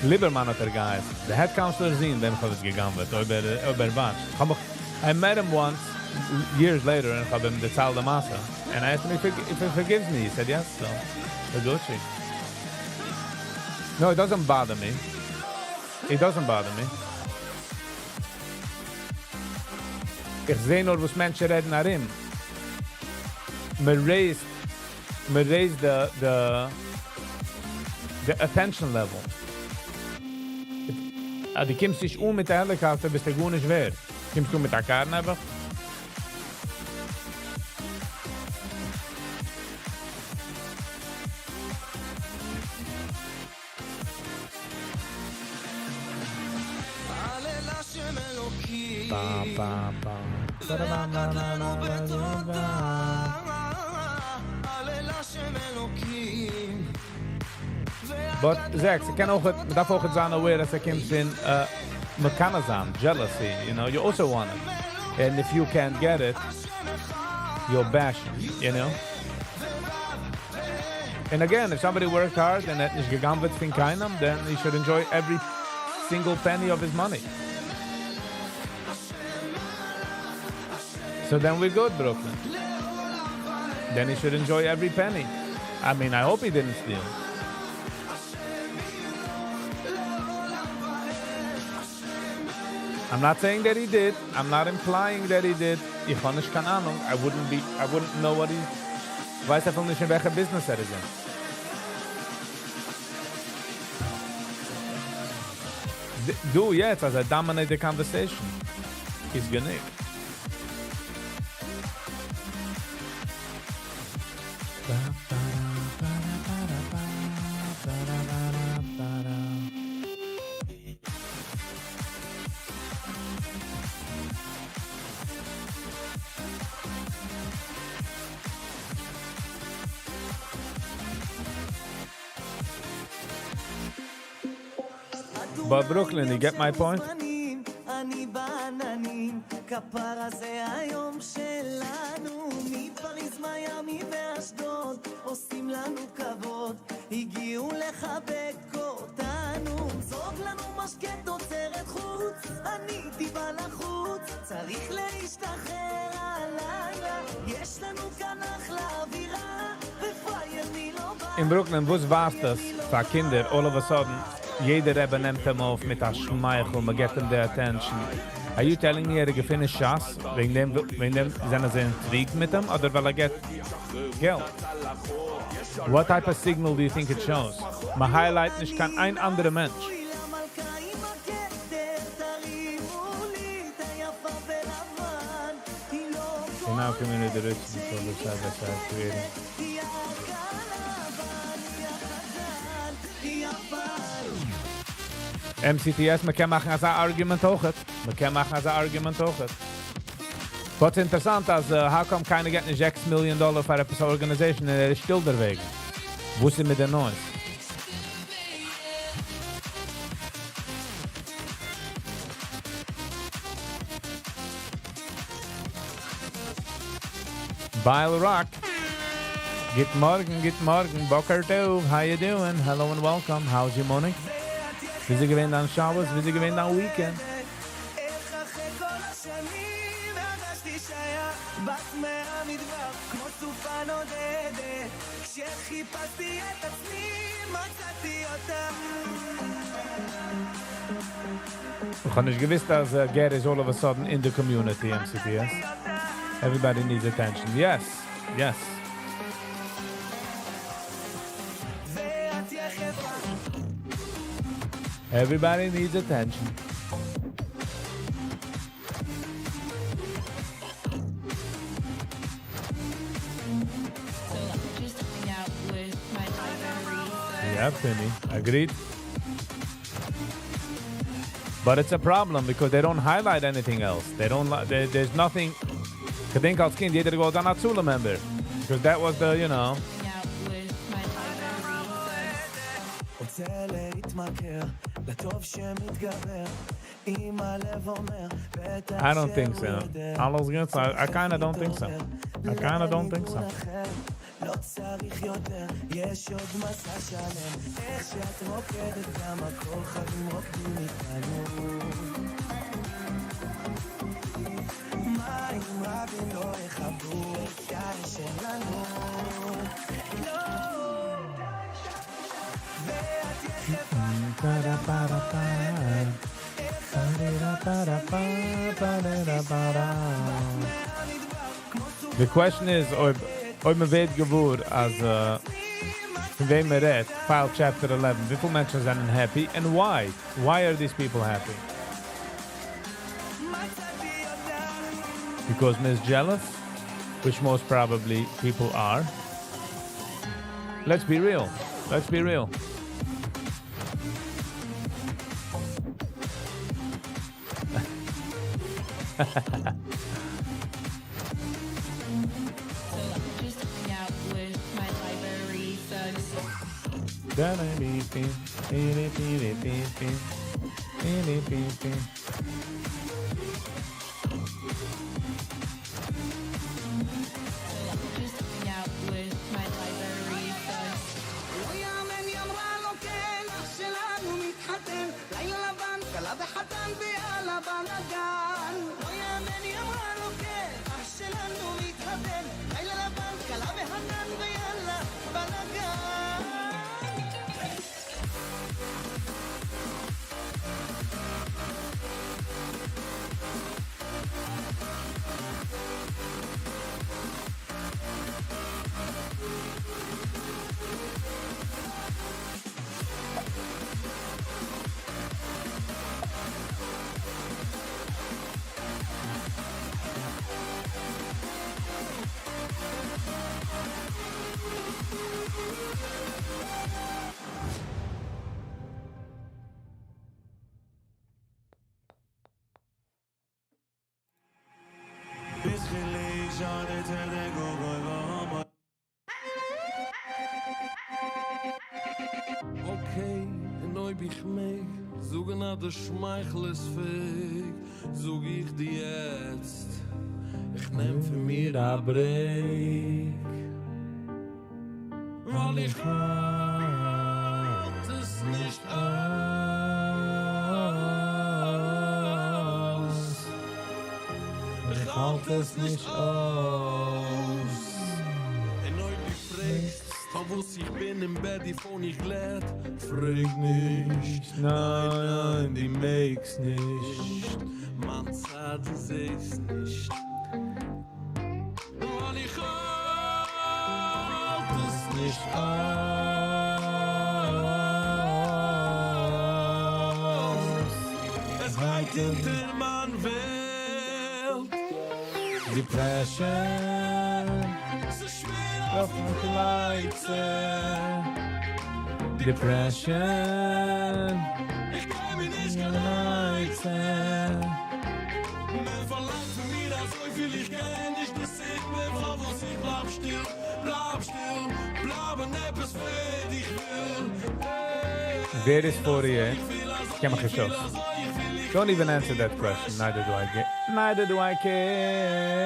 Lieberman hat geheist. The head counselor seen them hat es gegangen wird, über Watch. I met him once, years later, and I habe ihm bezahlt the Masse. And I asked him if he forgives me. He said yes, so. Gucci. No, it doesn't bother me. It doesn't bother me. Ich sehe nur, was Menschen reden nach ihm. Man raised the attention level. Du kommst dich mit der Helikopter, bist du gut nicht wert. Kommst du mit der Karten einfach? Ba, ba, ba. But Zach, man darf auch sagen, aware, dass kommt in mechanism, jealousy, you know, you also want it. And if you can't get it, you'll bash it, you know? And again, if somebody worked hard and that is gegangen wird von keinem, then he should enjoy every single penny of his money. So then we're good, Brooklyn. Then he should enjoy every penny. I mean, I hope he didn't steal. I'm not saying that he did. I'm not implying that he did. Ich habe nicht keine Ahnung. I wouldn't know what he... Ich weiß einfach nicht, in welcher Business er ist. Du jetzt, als dominate the conversation, ist genick. But Brooklyn, you get my point? כפרה זה היום שלנו, מפריז, מיאמי ואשדוד, עושים לנו כבוד, הגיעו לחבק אותנו, זוג לנו משקה תוצרת חוץ, אני טיפה לחוץ, צריך להשתחרר הלילה, יש לנו כאן אחלה אווירה, ופרייר מי לא בא. In Brooklyn, was war's das? For Kinder, all of a sudden, jeder Rebbe nimmt ihm auf mit der Schmeichel, man gibt ihm die attention. Are you telling me er gefinished Schass? Wegen dem sind intrigued mit ihm? Oder weil get Geld? What type of signal do you think it shows? Ma highlight nicht kann ein anderer Mensch. In our community, the rich people side by side creating. MCTS, man kann machen als ein Argument auch. Man kann machen als ein Argument auch. What's interessant is, how come keiner get nicht $6 million for a organization and ist still der Weg? Wo ist mit der Noise? Bile Rock. Good morning. Boker Tov. How you doing? Hello and welcome. How's your morning? Wie sie gewinnt an Shabbos? Wie sie gewinnt an Weekend? Ich habe nicht gewusst, dass Gary is all of a sudden in the community, MCTS. Everybody needs attention. Yes. Everybody needs attention. Yeah, Penny. Agreed. But it's a problem because they don't highlight anything else. They don't. There's nothing. Ik denk als kind, jeder go dan naar Zula member. Because that was the, you know. I don't think so. I kind of don't think so. לא צריך יותר, יש עוד מסע שלם איך שאת רוקדת גם הכוכבים רוקדים איתנו מים רבים לא יכבו את האש שלנו ואת יחפה The question is, Oy me weet geboord als van wem me redt, file chapter 11. Hoeveel mensen zijn unhappy and why? Why are these people happy? Because Miss jealous, which most probably people are. Let's be real. Okay, en nooit bij mij, zoeken naar de schmeichel is fake, zoek ik die jetzt, ich nehm für mir a break, weil ich halt es nicht aus, ich halt es nicht aus, en nooit bij fragst, von wo ich bin im Bett, die Phone ich lädt. Frag nicht, nein, die makes nicht. Man sagt, sie seh's nicht. Weil ich halt nicht aus. Es reicht hinter man Welt. Depression, Es ist schwer auf dem Gleitze. Depression, ich kann mich nicht Gleitze. Man verlangt von mir da so viel, ich kann nicht besiegen. Man verwusst, ich bleib still, bleib und etwas für dich will. Wer ist vor dir? Ich kann mich geschossen. Don't even answer that question. Neither do I care. Neither do I care.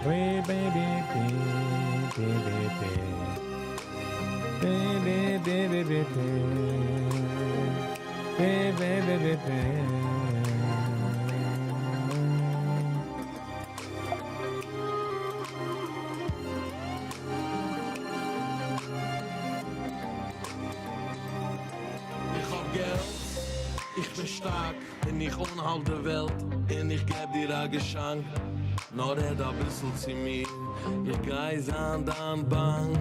Baby, baby, baby, baby, baby, baby, baby. Ich hab Geld, ich bin stark, und ich unhalt der Welt, und ich geb dir ein Geschenk. Nur red ein bisschen zu mir, ich geis an dein Bank.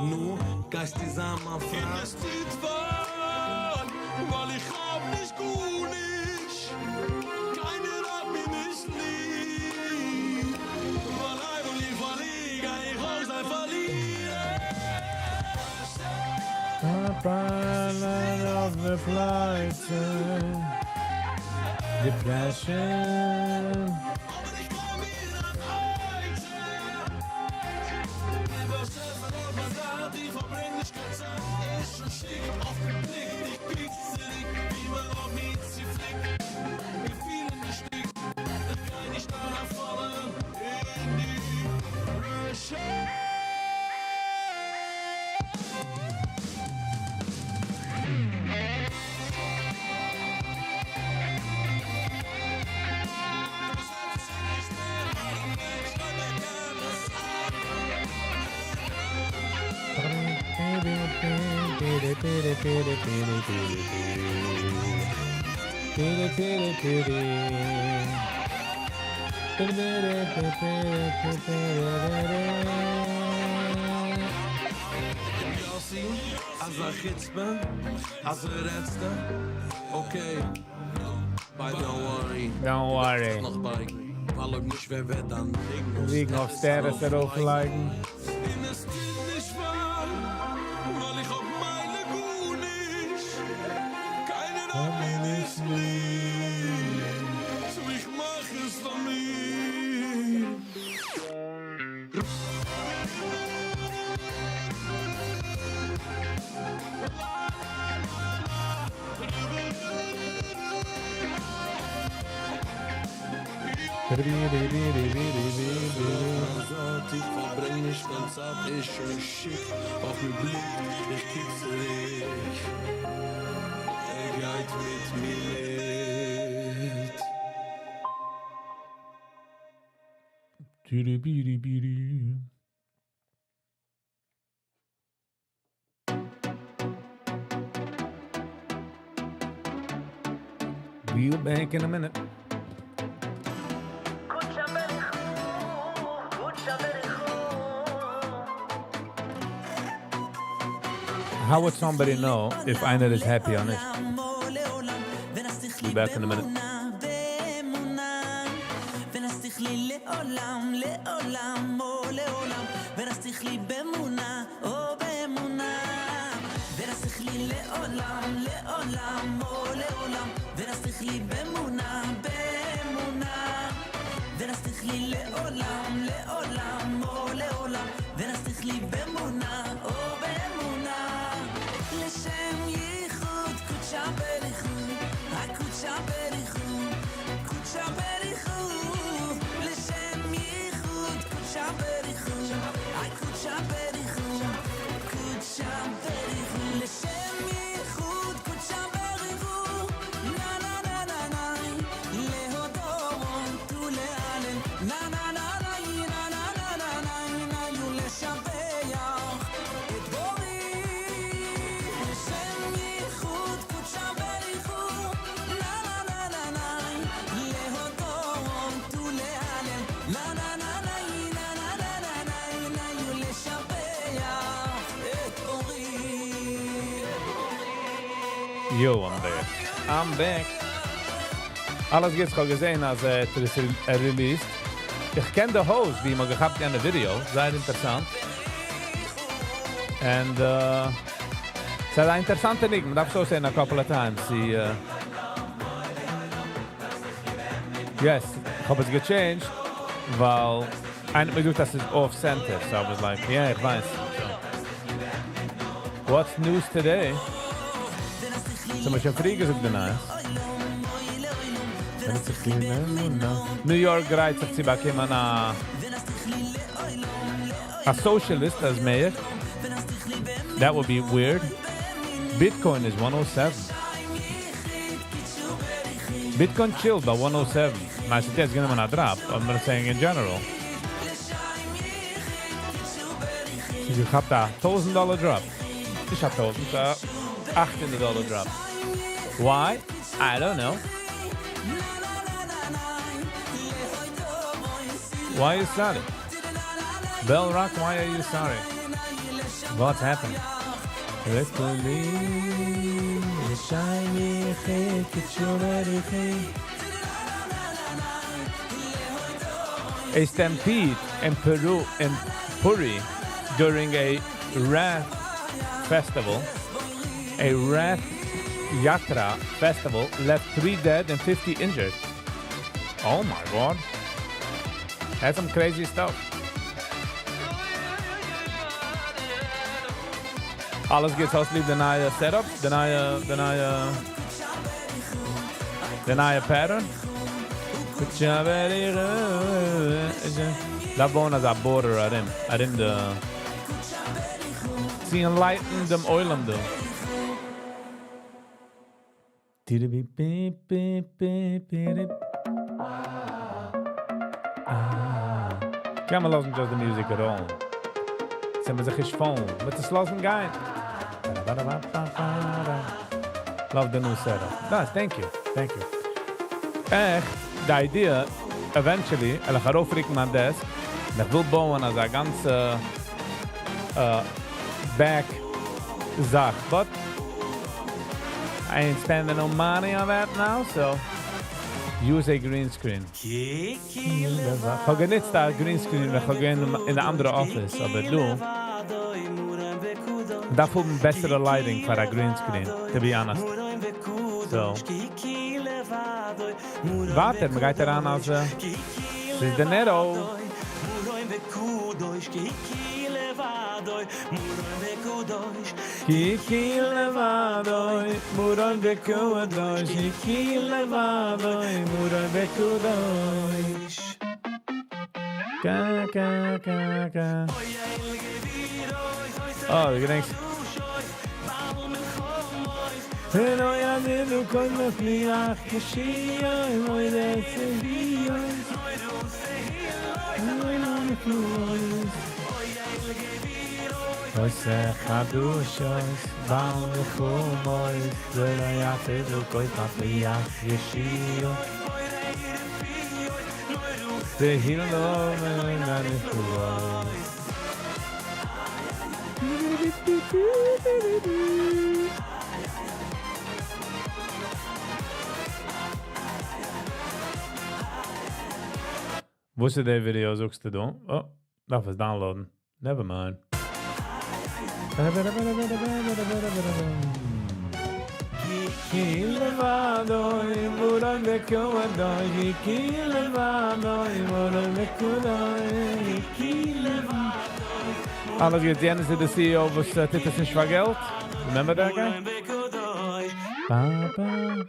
Nu, geist die Samen fragen. Es tut wahr, weil ich hab nicht gut nicht. Keiner hat mich nicht lieb. Weil einmal ich verliere, ich auch sein verlieren. Pilot of the flight, depression. Aber ich komm wieder nach Hause. Lieber Steffen und man sagt, ich verbring nicht keine Zeit. Ist schon schick auf den Blick, ich krieg's zurück, wie man auf mich sie flickt. Gefühle nicht dick, dann kann ich danach fallen in die Pressure. Als er gids ben, als er redste, okay. But don't worry, Don't worry. nog bij. Weil ik niet weer werd aan ding. Liegen auf Sterren darauf liegen. In es tut nicht wahr, weil ich auf meine Kuh nicht. Keiner hat mich nicht lieb, so ich mach es von mir. Ich verbrenn mich ganz ab, ich schön schick auf den Blick, ich kick zurück. Geht mit mir mit. We'll be back in a minute. How would somebody know if einer is happy or not? Be back in a minute. Yo, I'm back. I'm back. Alles geht's schon gesehen, als es released. Ich kenne den Host, die man gehabt in der Video. Sehr interessant. And es ist ein interessanter Ding. Man darf so sehen a couple of times. Yes, ich habe es gechanged, weil eigentlich mir tut das ist off-center. So I was like, yeah, ich weiß. What's news today? So much of free gesucht den Eis. New York reiht sich zu bekommen a socialist as mayor. That would be weird. Bitcoin is 107. Bitcoin chilled by 107. Maar als het is going to drop, I'm not saying in general. Dus je hebt daar $1,000 drop. Dus je hebt $800 drop. Why? I don't know. Why are you sorry? Bell Rock, why are you sorry? What's happening? A stampede in Peru, in Puri, during a Rath festival, a Rath Yatra festival, left 3 dead and 50 injured. Oh my God. That's some crazy stuff. Alles geht aus lieb, the neue setup, the neue pattern. Da bauen als a border at him the see enlighten them oilem do. Can't listen just the music at all. Sind sich geschwollen. Mit das losen guy. Love the new setup. Nice, thank you. The idea, eventually, ich ga aufrichten an das, ich will bauen als a ganze back Zach, but I ain't spending no money on that now, so use a green screen. Ich habe nicht da green screen, ich habe in der andere office, aber du, da faut bessere lighting for a green screen, to be honest. So. Warte, man geht daran als es ist der Nero. Kiki levadoi, muron bekudosh, Kiki levadoi, muron bekudosh. Ka. Oh, you thanks. Hello, ya devo con lo fliach, kishia, moi desevio. Moi non fluis. Ose chadushos, baum lechumois, zelo ya devo con lo fliach, kishia. Zehilo, moi non fluis. Wo ist der Video, suchst du? Oh, darf es downloaden. Never mind. Alles geht Janis the CEO, was Titus nicht war Geld. Remember that guy? Papa.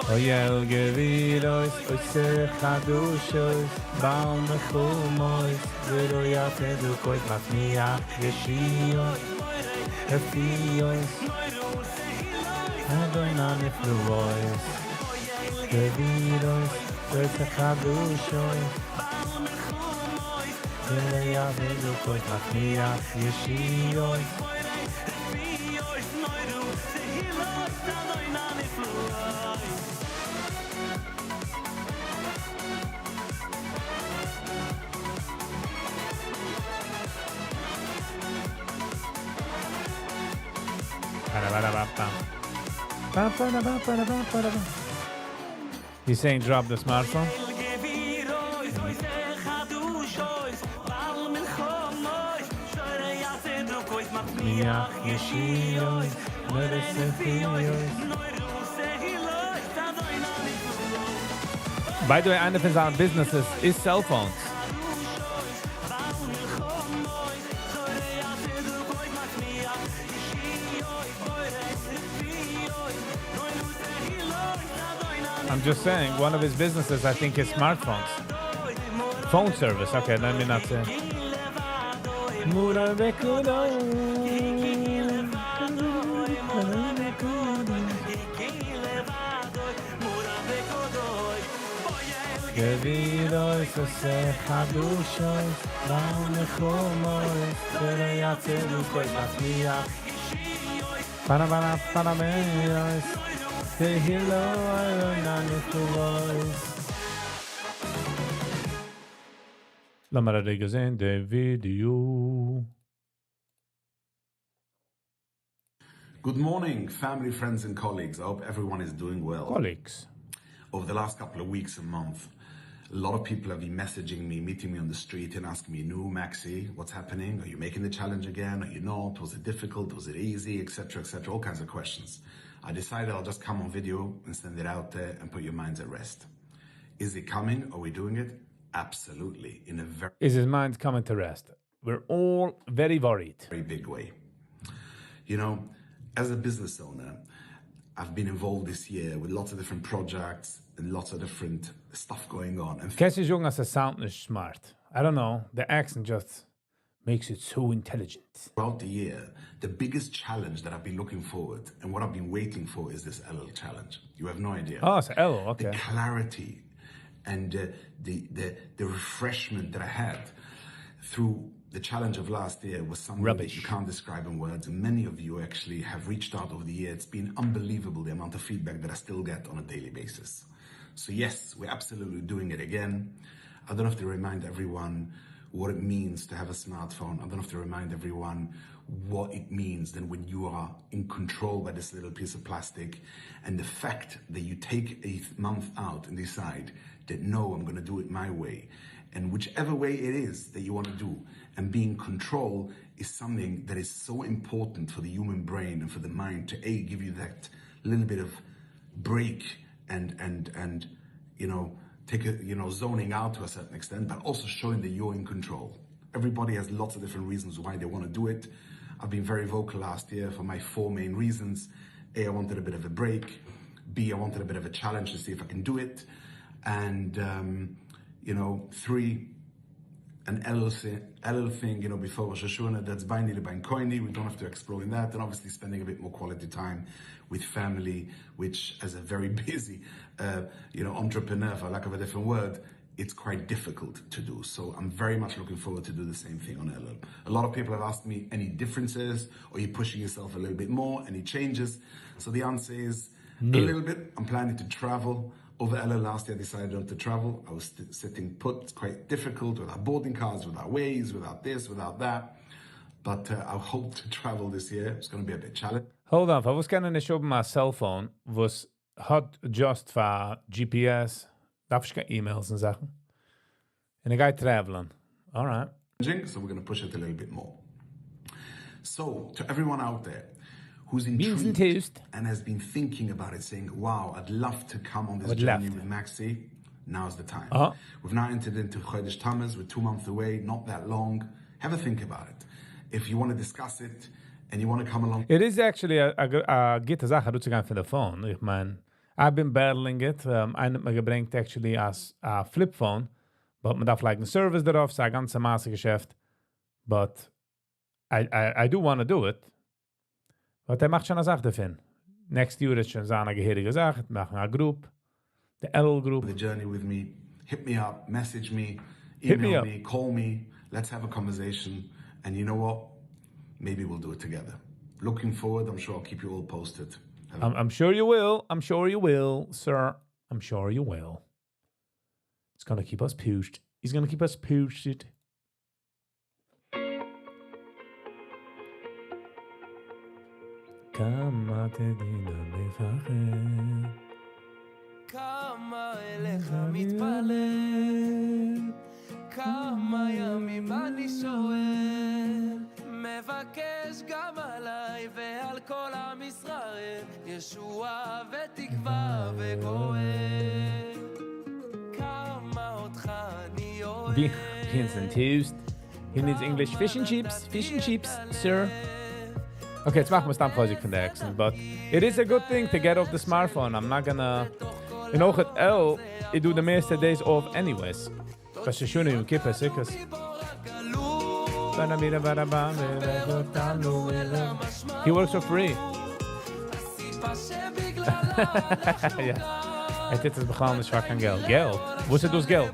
Oyel gevidos, oise chadushos, baum mechumois, zero yatedu koit matmiach, yeshios, efios, adoinan efluois, gevidos, oise chadushos, zero yatedu koit matmiach, yeshios, He's saying drop the smartphone. By the way, eine von seinen businesses is cell phones. I'm just saying, one of his businesses, I think, is smartphones. Phone service. Okay, let me not say. Lama Rodriguez in the video. Good morning, family, friends, and colleagues. I hope everyone is doing well. Colleagues. Over the last couple of weeks and months, a lot of people have been messaging me, meeting me on the street and asking me, "No, Maxi, what's happening? Are you making the challenge again? Are you not? Was it difficult? Was it easy? Etc., etc." All kinds of questions. I decided I'll just come on video and send it out there and put your minds at rest. Is it coming? Are we doing it? Absolutely. In a very, Is his mind coming to rest? We're all very worried. very big way. You know, as a business owner, I've been involved this year with lots of different projects and lots of different stuff going on. And Guess is young as a sound is smart. I don't know. The accent just makes it so intelligent. throughout the year, the biggest challenge that I've been looking forward and what I've been waiting for is this LL challenge. You have no idea. Oh, it's L. The Okay. clarity and the refreshment that I had through the challenge of last year was something Rubbish. that you can't describe in words. And many of you actually have reached out over the year. It's been unbelievable the amount of feedback that I still get on a daily basis. So yes, we're absolutely doing it again. I don't have to remind everyone what it means to have a smartphone. I don't have to remind everyone what it means then when you are in control by this little piece of plastic, and the fact that you take a month out and decide that no, I'm going to do it my way, and whichever way it is that you want to do, and being in control is something that is so important for the human brain and for the mind to give you that little bit of break and you know, take a, you know, zoning out to a certain extent, but also showing that you're in control. Everybody has lots of different reasons why they want to do it. I've been very vocal last year for my 4 main reasons. A, I wanted a bit of a break. B, I wanted a bit of a challenge to see if I can do it. And, you know, 3, an L thing, you know, before Rosh Hashanah, that's binding the bank coiny. We don't have to explore in that. And obviously spending a bit more quality time with family, which as a very busy, you know, entrepreneur, for lack of a different word, it's quite difficult to do. So I'm very much looking forward to do the same thing on LL. A lot of people have asked me, any differences? Or are you pushing yourself a little bit more? Any changes? So the answer is a little bit. I'm planning to travel. Over LL last year, I decided not to travel. I was sitting put. It's quite difficult without boarding cards, without ways, without this, without that. But I hope to travel this year. It's going to be a bit challenging. Hold on, for was kennen ich oben my cell phone was hat just for GPS, darf ich keine E-Mails und Sachen. Und ich gehe traveln. All right. So we're going to push it a little bit more. So to everyone out there who's Beans and intrigued toast. and has been thinking about it, saying, wow, I'd love to come on this Would journey love with Maxi, now's the time. Uh-huh. We've now entered into Chodesh Tammuz. We're 2 months away, not that long. Have a think about it. If you want to discuss it and you want to come along, It is actually a gute Sache, rutschig für the phone. Ich mein, I've been battling it. Einer hat mir gebringt actually as a flip phone, but man darf like ein Service darauf, so ein ganze Masse Geschäft. But I do want to do it. But macht schon eine Sache davon. Next year ist schon so eine gehörige Sache. Machen eine Group. The L Group. the journey with me, hit me up, message me, Hit me email up. me, call me. Let's have a conversation. And you know what? Maybe we'll do it together. Looking forward. I'm sure I'll keep you all posted. I'm sure you will. I'm sure you will, sir. I'm sure you will. It's going to keep us pushed. He's going to keep us posted. כמה תדינה מפחד כמה אליך מתפלל כמה ימים אני שואל מבקש גם עליי ועל כל עם ישראל ישועה ותקווה וגואל כמה אותך אני אוהב He's enthused. He needs English fish and chips, sir. Okay, it's machmas stam chosik from the accent, but it is a good thing to get off the smartphone. I'm not gonna... You know, I do the meeste days off anyways. Because you shouldn't keep a sickness. He works for free. Ja. Dit is begaan met zwak aan geld. Geld? Wo ist das Geld?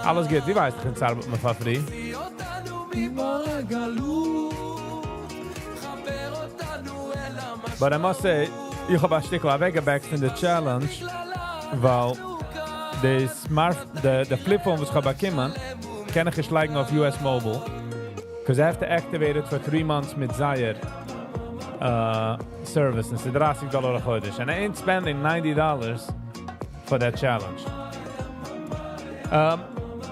Alles geht. Die weiß, ich bin zahlt mit meinem Favorit. But I must say, ich habe ein Stück weggebackt von der Challenge, weil the flip phone was bekommen, kann ich geschlagen auf US Mobile. Because I have to activate it for 3 months mit Zaire service. And it's $30 a chodesh. And I ain't spending $90 for that challenge.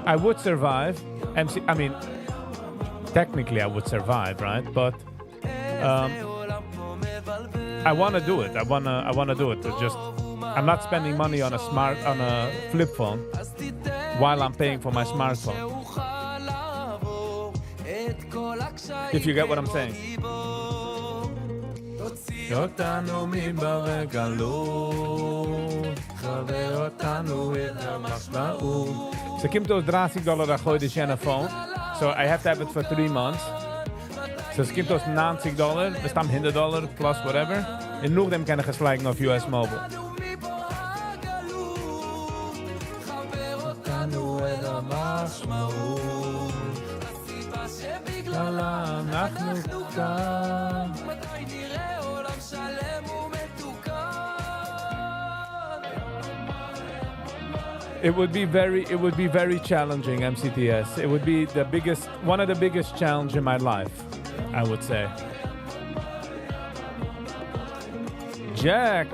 I would survive. I mean, technically I would survive, right? But I want to do it. I want to do it. I'm not spending money on a flip phone while I'm paying for my smartphone. If you get what I'm saying. So kommt aus $30 a chodesh on a phone. So I have to have it for 3 months. So es kommt aus $90, das ist dann $100 plus whatever. Und nur dem kann ich es liken auf US Mobile. It would be very challenging, MCTS. It would be one of the biggest challenge in my life, I would say. Jack.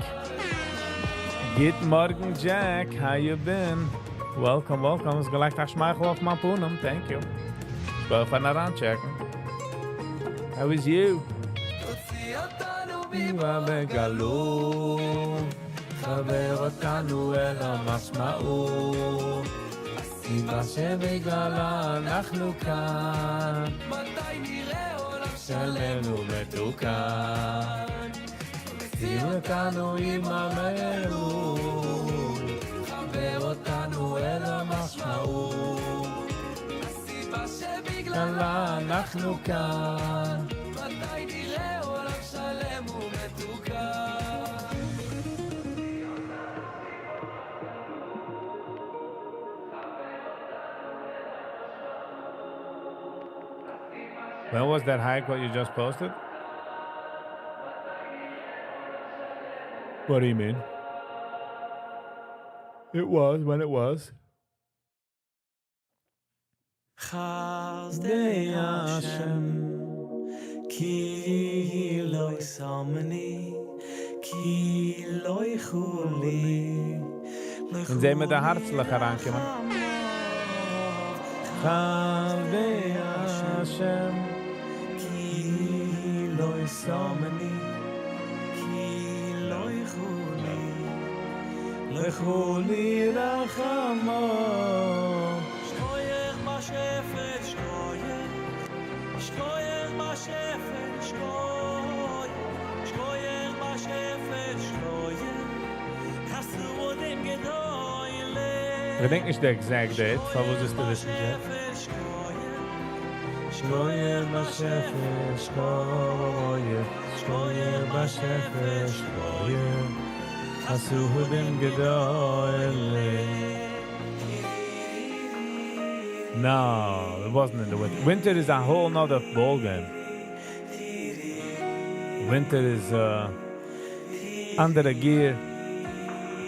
Good morning, Jack. How you been? Welcome. It's gleich das Schmeichel auf mein Punum. Thank you. Ich will von daran checken. How is you? חבר אותנו אל המשמעות סיבה שבגללה אנחנו כאן מתי נראה עולם שלנו מתוקן שים אותנו עם המהירות חבר אותנו אל המשמעות הסיבה שבגללה אנחנו כאן מתי נראה עולם שלם ומתוקן When was that hike what you just posted? What do you mean? It was when it was. Chazdei Hashem Ki lo isamani Ki lo ichuli Und sehen wir der Herzlich herankommen. Chazdei Hashem Ki lo isamani Ki lo ichuli Lechuli rachamo Shkoyech bashefet Shkoyech bashefet Shkoyech bashefet Kasu odem gedoyle Ik denk niet de exact date, van wat is te wissen, Jack? Shkoyech bashefet Shkoyech bashefet Shkoyech Kasu odem gedoyle No, it wasn't in the winter. Winter is a whole nother ball game. Winter is under the gear.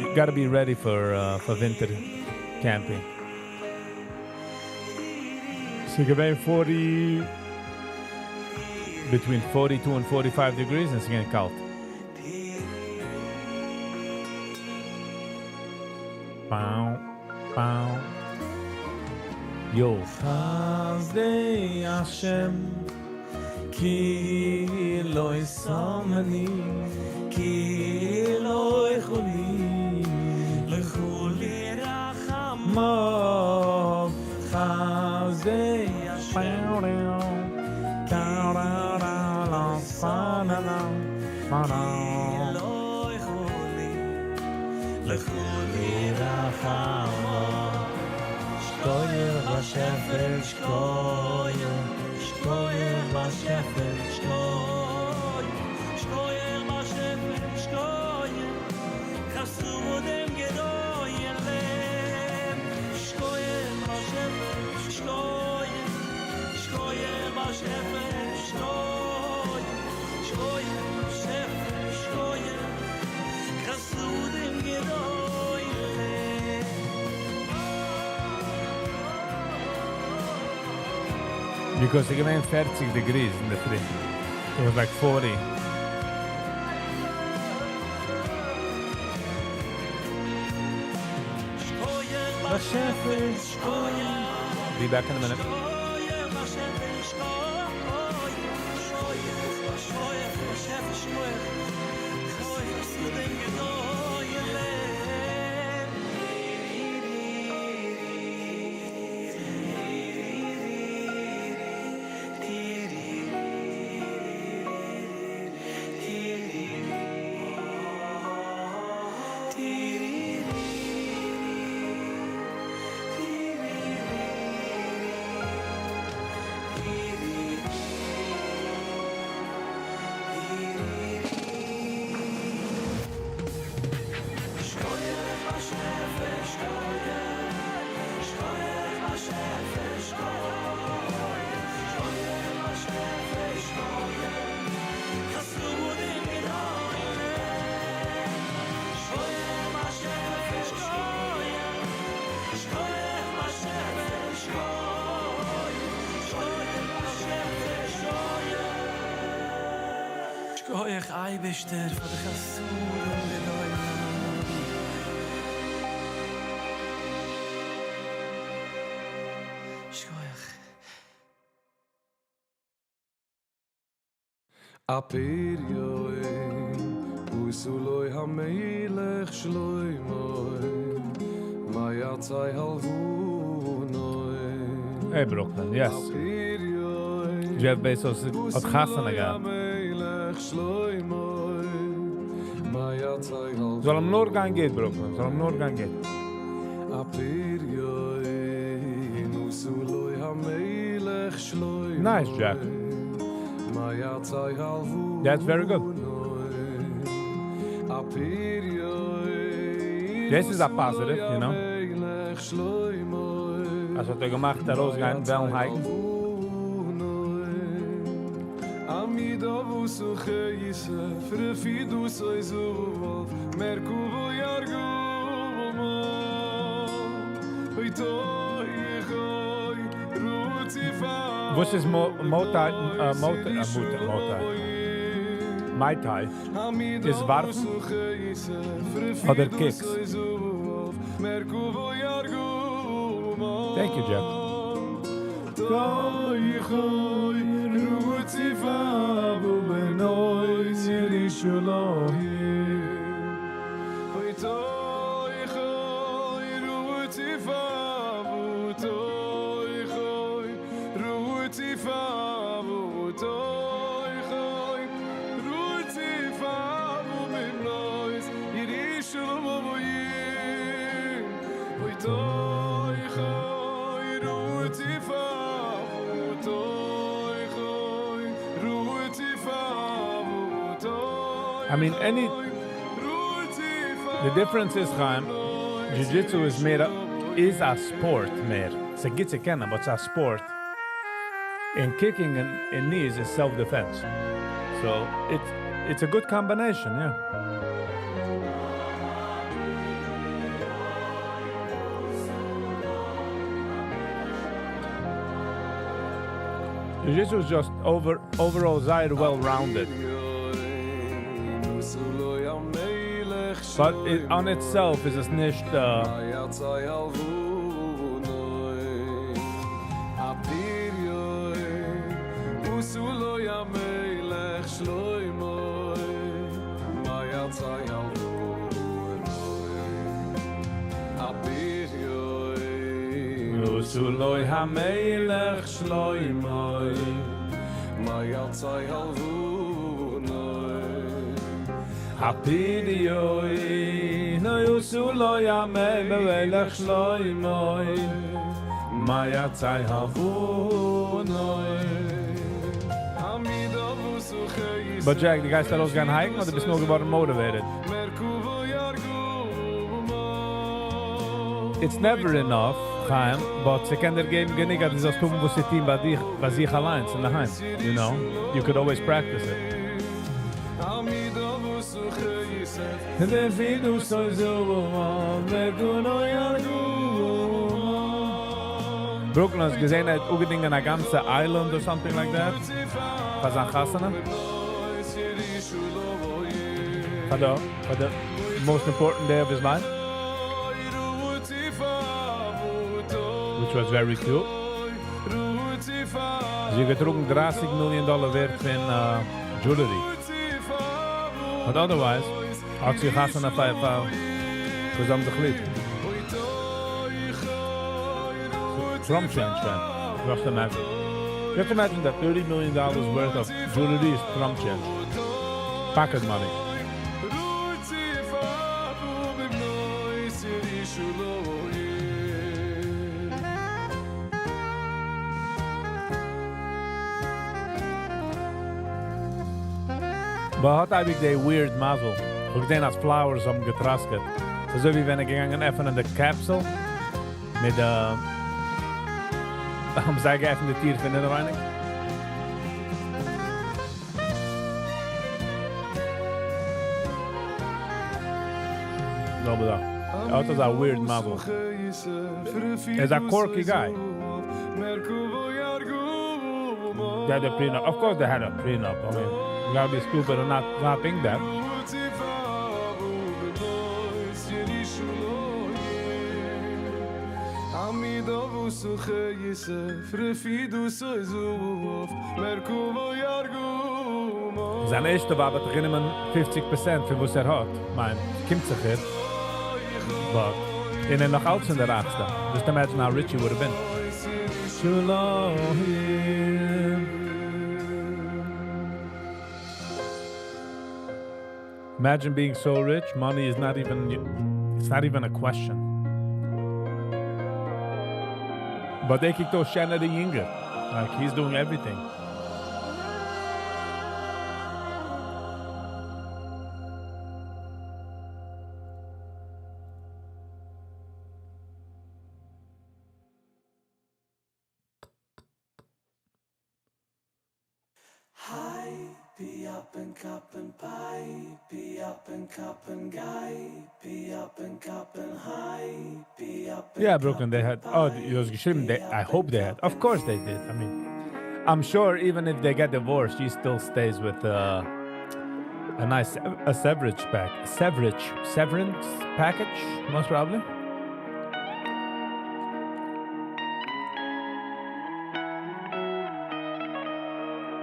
You gotta be ready for winter camping. So ik ben voor die between 42 and 45 degrees and it's getting cold. Bow, bow. Yo. Chazdei Hashem Ki lo isamani Ki lo ichuli Lechuli racham Mov Chazdei Hashem Lechuli racham Shkoyer b'shefel shkoyer Shkoyer b'shefel Shkoyer b'shefel shkoyer Chasudem gedoyen lem Shkoyer b'shefel shkoyer Shkoyer b'shefel shkoyer Shkoyer b'shefel shkoyer Chasudem gedoyen lem Because it went 40 degrees in the fridge. It was like 40. Be back in a minute. Shkoyach Eibishter for the Chasurim gedoyen Shkoyach Apirioim Usuloi hamelech shloimoi Mayatzai halvunoi Hey, Brooklyn, yes. Apirioim Jeff Bezos had gasten again. Zal hem nur gaan geht, Brooklyn. Zal hem nur gaan geht. Nice, Jack. That's very good. This is a positive, you know. Als wat er gemacht, der Roosgein, wel hiken. Amidavus ucheise, frefidus oizuvov, merkuvo yarguvoma. Oitoi echoi, rutsifa. What is Motai? Mai Tai is warf oder kicks. Thank you, Jeff. I mean, the difference is, Chaim, Jiu-Jitsu is a sport, It's a gitzikenna, but it's a sport. And kicking in knees is self-defense. So it's a good combination, yeah. This was just overall sehr well-rounded. But it, on itself is es nicht Suloi ha-melech shloimoi Ma yatzai halvunoi Ha-pidioi No Suloi ha-melech shloimoi Ma yatzai halvunoi But Jack, die guys are gaan hiken, oder bist du nur geworden motivated? It's never enough, Chaim, but sie kann dir geben genig, dass das tun, was sie tun bei sich allein, in der Heim. You know, you could always practice it. Brooklyn has gesehen, er hat ungedingt eine ganze Island or something like that. Was an Chassana? For the most important day of his life. Which was very cute. Sie getrunken $30 million wert von jewelry. But otherwise, hat sie Chassana zusammen geklebt. Trump change, man. Just imagine. Just imagine that $30 million worth of jewelry is Trump change. Pocket money. But hat eigentlich die weird Mazel. Ich gesehen als Flowers am getrasket. So wie wenn gegangen öffnen in der Capsule mit haben sie geöffnet die Tier von der Reinig. glaube da. That was a weird Mazel. He's a quirky guy. They had a prenup. Of course they had a prenup. I mean, you gotta be stupid and not think that. Zijn eerste war beginnen met 50% van wat hij had. Maar komt zich het. But in een nog oud in de raad staan. Just imagine how rich he would have been. Imagine being so rich, money is not even, it's not even a question. But they kicked off Shanna the Yinger. Like, he's doing everything. Yeah, Brooklyn, they had, I hope they had. Of course they did. I mean, I'm sure even if they get divorced, she still stays with a nice severance package, most probably.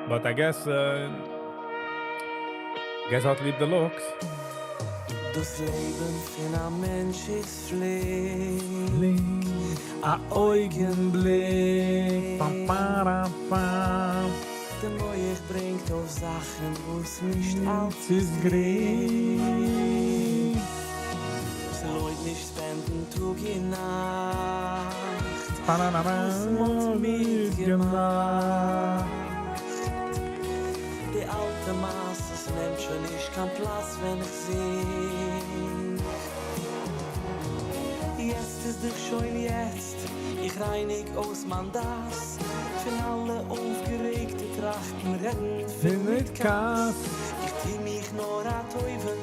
But I guess I'll leave the looks. Das Leben von einem Mensch ist Pflicht. Ein Augenblick. Der Neuech bringt auf Sachen, wo's nicht alles ist griff. Es leut nicht spenden, Tag und Nacht. Was macht mitgemacht? Die alte Maß, das nimmt schon nicht keinen Platz, wenn ich sing. Jetzt ist doch schon jetzt, ich reinig aus Mandas. Von alle aufgeregte Trachten retten, findet Kass. Ich zieh mich nur an Teufel,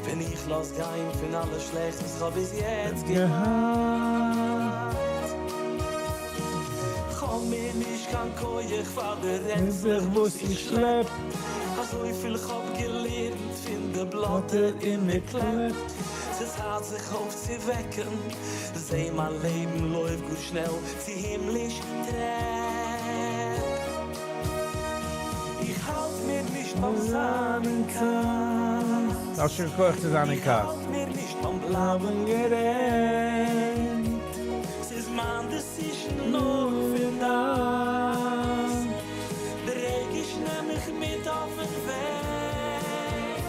wenn ich losgehe von alles Schlechtes, hab bis jetzt gehabt. Komm mir nicht kann koich vader rennt sich was ich schlepp, Also ich viel hab gelernt von der Blatter in mir klebt Es hat sich auf sie wecken Seh mein Leben läuft gut schnell Sie himmlisch trägt Ich halt mir nicht beim Samenkast als je gekocht is aan een Ich kaas. halt mir nicht beim blauen Gedenk Es ist mein Decision nur für das Der Regen ich nehm mich mit auf den Weg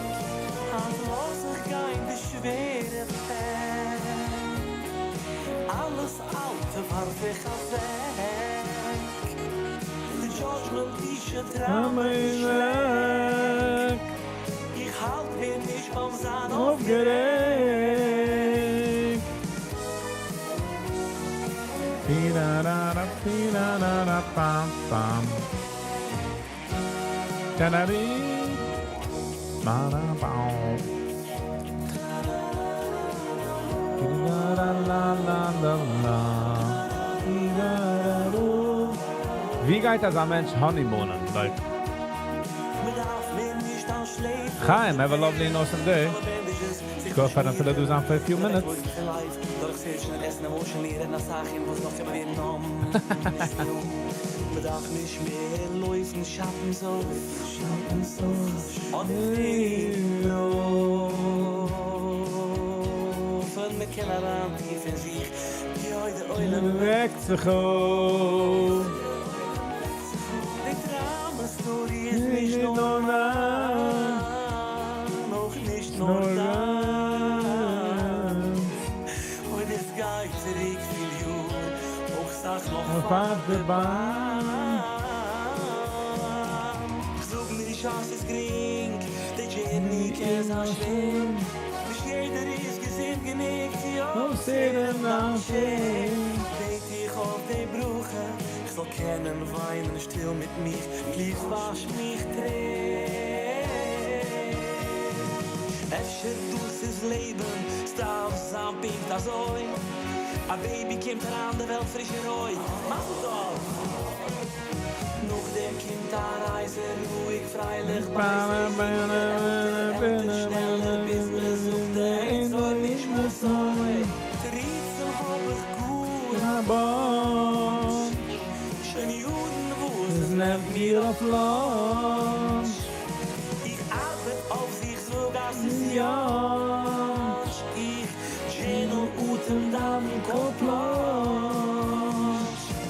Als los ich gein die schwere Weg Alles Alte warf ich auf weg The judgment ist ein Drama Weg, Ich halt mir nicht vom Sahn aufgeregt. Pida-da-da, pida-da-da, pam, pam. Da-da-dee, ba-da-bam. Pida-da-la-la-la-la. Pida-da-do. Wie geht das ein Mensch honeymoonen? Like, Chaim, have a lovely awesome day. Go for until do something for a few minutes. Doch sehr schnell essen am Ocean leeren, nach Sachen, wo es noch immer wieder genommen. Man darf nicht mehr laufen, Schatten so. Und laufen mit Kelleran, tief in sich, die heute Eulen Weg zu gehen. Die Drama-Story ist nicht nur noch nicht nur da. Und es geht zurück viel Jahre, auch sag noch Auf der Bahn. Zoek mir die Chance ist gering, der Journey ist auch schlimm. Nicht jeder ist gesinnt genickt, ja, Sehen am Schirm. Weet ich auf die Brüche, ich soll kennen, weinen still mit mich, lieb wasch mich trägt. Escher dus Leben, staus am Pink das Oi. A Baby kommt an der Welt frische Roi, mach es doch. Noch dem Kind da reise, ruhig, freilich, schneller Business auf der Insel, nicht mehr so. Triezen hab ich gut, schön Juden, wo es Nehmt mir auf Lunch. Ich atme auf sich so, dass es ja. Ich genel uten dann Koplansch.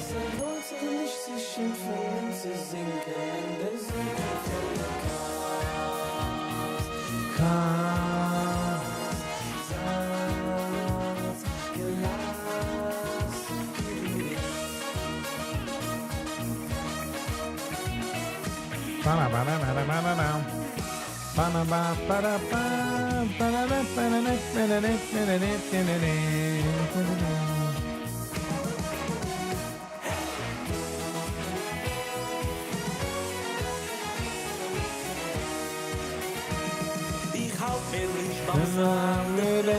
Seit Leute nicht sich empfehlen zu sinken in der Sinke von der Satz, gelassen. Ich halt mir nicht beim Sangerest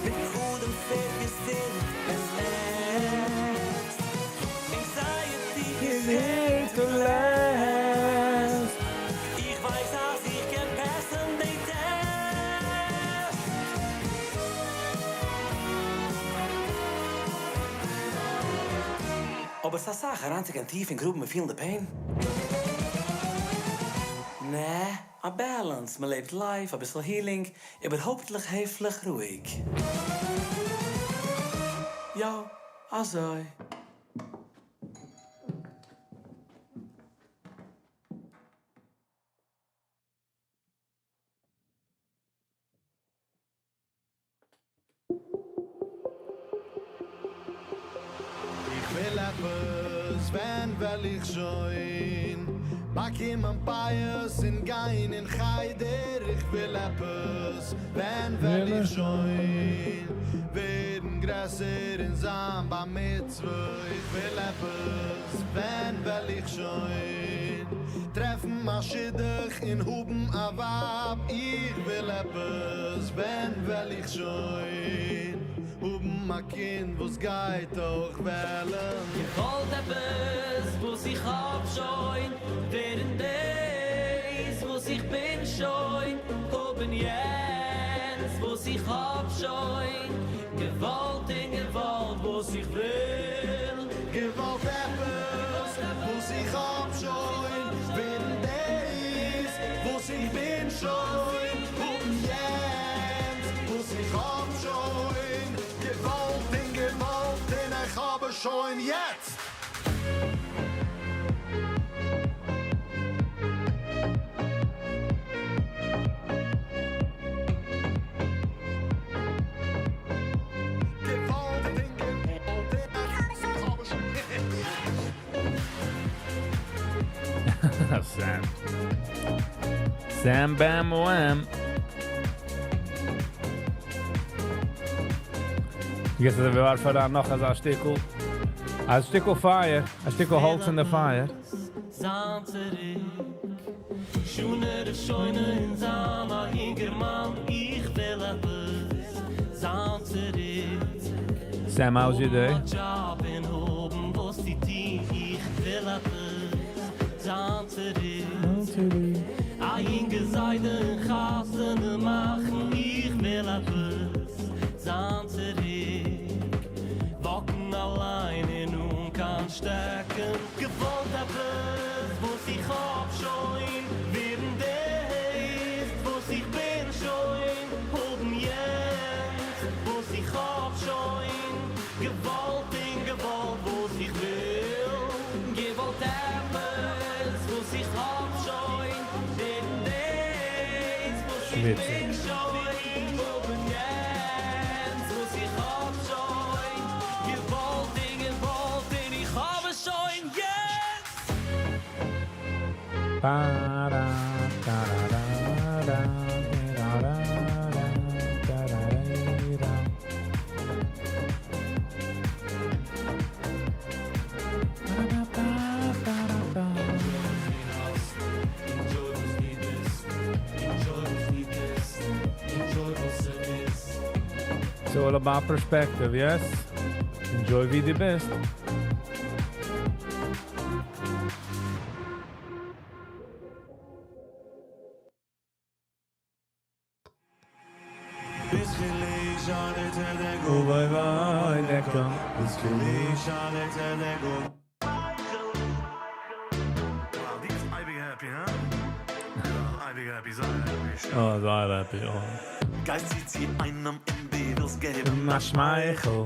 Mit gutem Vergessen es erst Anxiety is here to last Ich weiß, dass ich kann passen den Test Aber es ist eine Sache, ranzig und tief in Gruppen mit viel Pain Nee, a balance. Man lebt life, a bisschen healing. Ich bin hoffentlich heftig ruhig. Ja, also. Ich will etwas, will ich schon. Back in mein Bias in Gein in Heider. Ich will etwas, will ich schon. Werden größer in Samba Mitzvah. Ich will etwas, will ich schon. Treffen Maschidach in Huben Awab. Ich will etwas, will ich schon. Huben Mama Kind, wo's geht auch wählen. Gewollt etwas, wo sich hab schon, während des, wo sich bin schon, oben jetzt, wo sich hab schon, gewollt in Gewalt, wo sich will. Gewollt etwas, wo's ich hab schon, während des, wo's ich bin schon, oben jetzt, wo's ich hab schon, Gewalt, denn ich habe schon jetzt. Sam Bam Wham. Ich guess wir waren vorher noch ein Stückel Fire, ein Stückel Holz in der Fire. Zanterik, schöner Scheune in Sama, Hingermann, ich will etwas. Zanterik, Sam, how's your day? Job in oben, was die Team, ich will etwas. Zanterik, Eingeseide Gassen machen, ich will etwas. Zanterik, Wacken alleine nun kann stecken. Gewollt etwas, wo ich hab schon, während des, wo ich bin schon, oben jetzt, wo ich hab schon, Gewalt in Gewalt, wo ich will. Gewollt etwas, wo ich hab schon, während des, wo ich bin schon, oben jetzt, wo ich hab schon, Gewalt in Gewalt, denn ich habe schon jetzt. Ba-da, da-da-da-da, da-da-da-da, da-da-da-da. It's all about perspective, yes? Enjoy wie du bist. Oh, sei happy, oh. Geist sieht sie einem in die Wils geben. Na Schmeichel,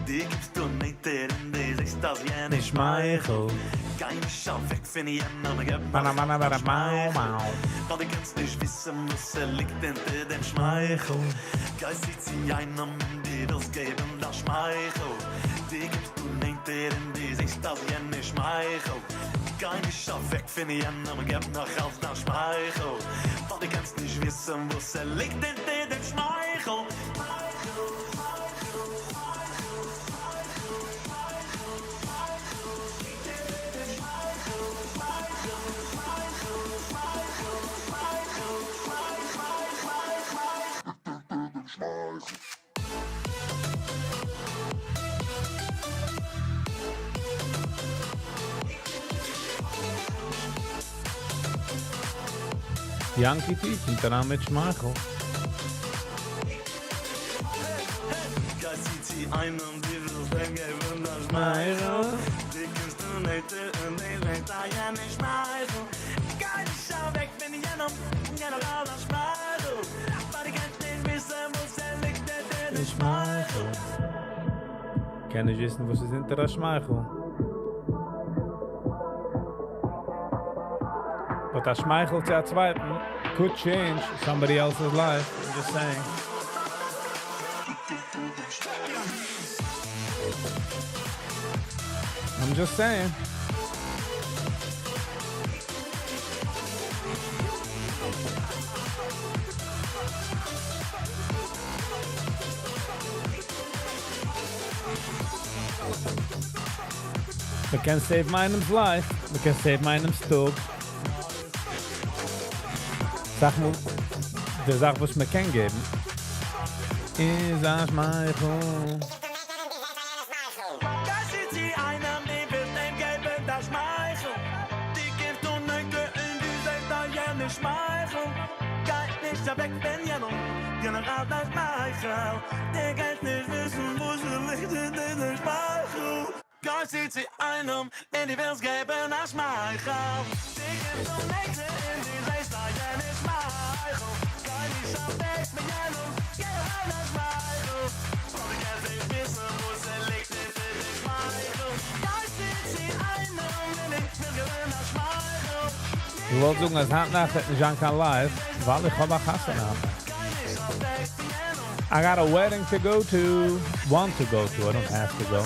Die gibst du nicht der in die Sicht, dass jene Schmeichel. Keine Schau weg, finde ich aber gib Mana, mana, mana, mau, mau. weil die kannst nicht wissen, was liegt hinter dem Schmeichel. Geist sieht sie einem in die Wils geben, das Schmeichel. Die gibst du nicht der in die Sicht, dass jene Schmeichel. Keine Schau weg, finde ich aber gib noch als das Schmeichel. Weil die kannst nicht wissen, was liegt hinter dem Schmeichel. Yankee Tief, hinterher mit Schmeichel. Geist sieht sie einen, die will vergeben, das Schmeichel. Die kannst du nicht in die Welt, da ja nicht Schmeichel. Keine Schau weg, wenn ich jenem das Schmeichel. Aber die kannst nicht wissen, wo liegt, der Schmeichel. Kann ich wissen, was ist hinterher Schmeichel? But that Schmeichel to that zweiten could change somebody else's life. I'm just saying. I'm just saying. We can save meinem life. We can save meinem Stug. Sag mal, der Sache, was wir kennen geben, ist ein Schmeichel. weg wenn ja noch general das Michael der geht nicht wissen wo sie liegt in der Speichel Guys sieht sie einem in die Welt geben als Michael ich bin so nächste in die Race da ja ist Michael Guys ist auf Weg mit ja noch general das Michael aber ich kann nicht wissen wo sie liegt in der Speichel Guys sieht sie einem in die Welt geben als Michael Ich wollte sagen, als Handnacht nicht an kann live, weil ich habe auch Hassen haben. I got a wedding to go to. Want to go to, I don't have to go.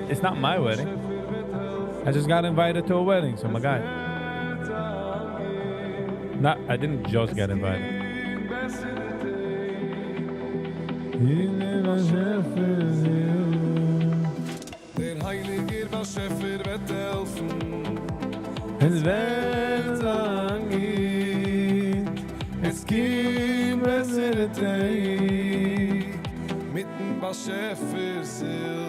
It's not my wedding. I just got invited to a wedding, so my guy. No, I didn't just get invited. Der Heiliger was Schäfer wird helfen. Es wird lang geht, es gibt bessere Tage. Mitten was Schäfer silf.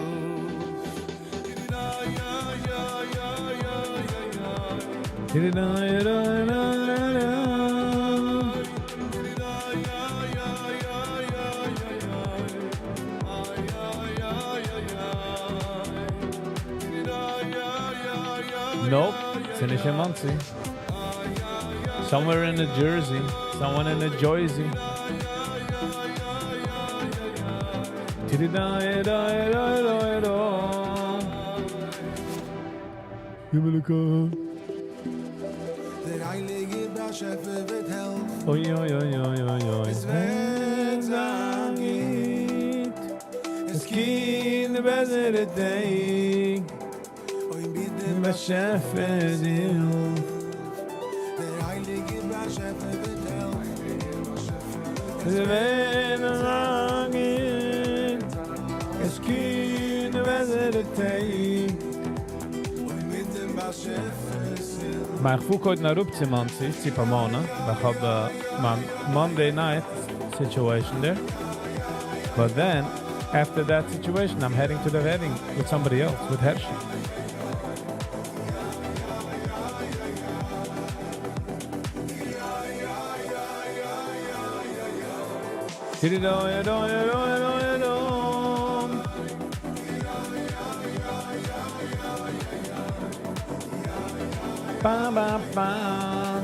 Nope, it's in Muncie. Somewhere in New Jersey, someone in New Jersey. Der Heilige Schäfer wird helfen. Oi, oi, oi, oi, oi, oi. Es wird sein geht, es gibt bessere Tage. Oi, bitte Was Schäfer hilft. Der Heilige Schäfer wird helfen. Es wird lang geht, es gibt bessere Tage. Oi, bitte was Schäfer silf. Maar ik voel ooit naar Rupzimansi, it's a maand. I have my Monday night situation there. But then, after that situation, I'm heading to the wedding with somebody else, with Hershey. Ba ba ba.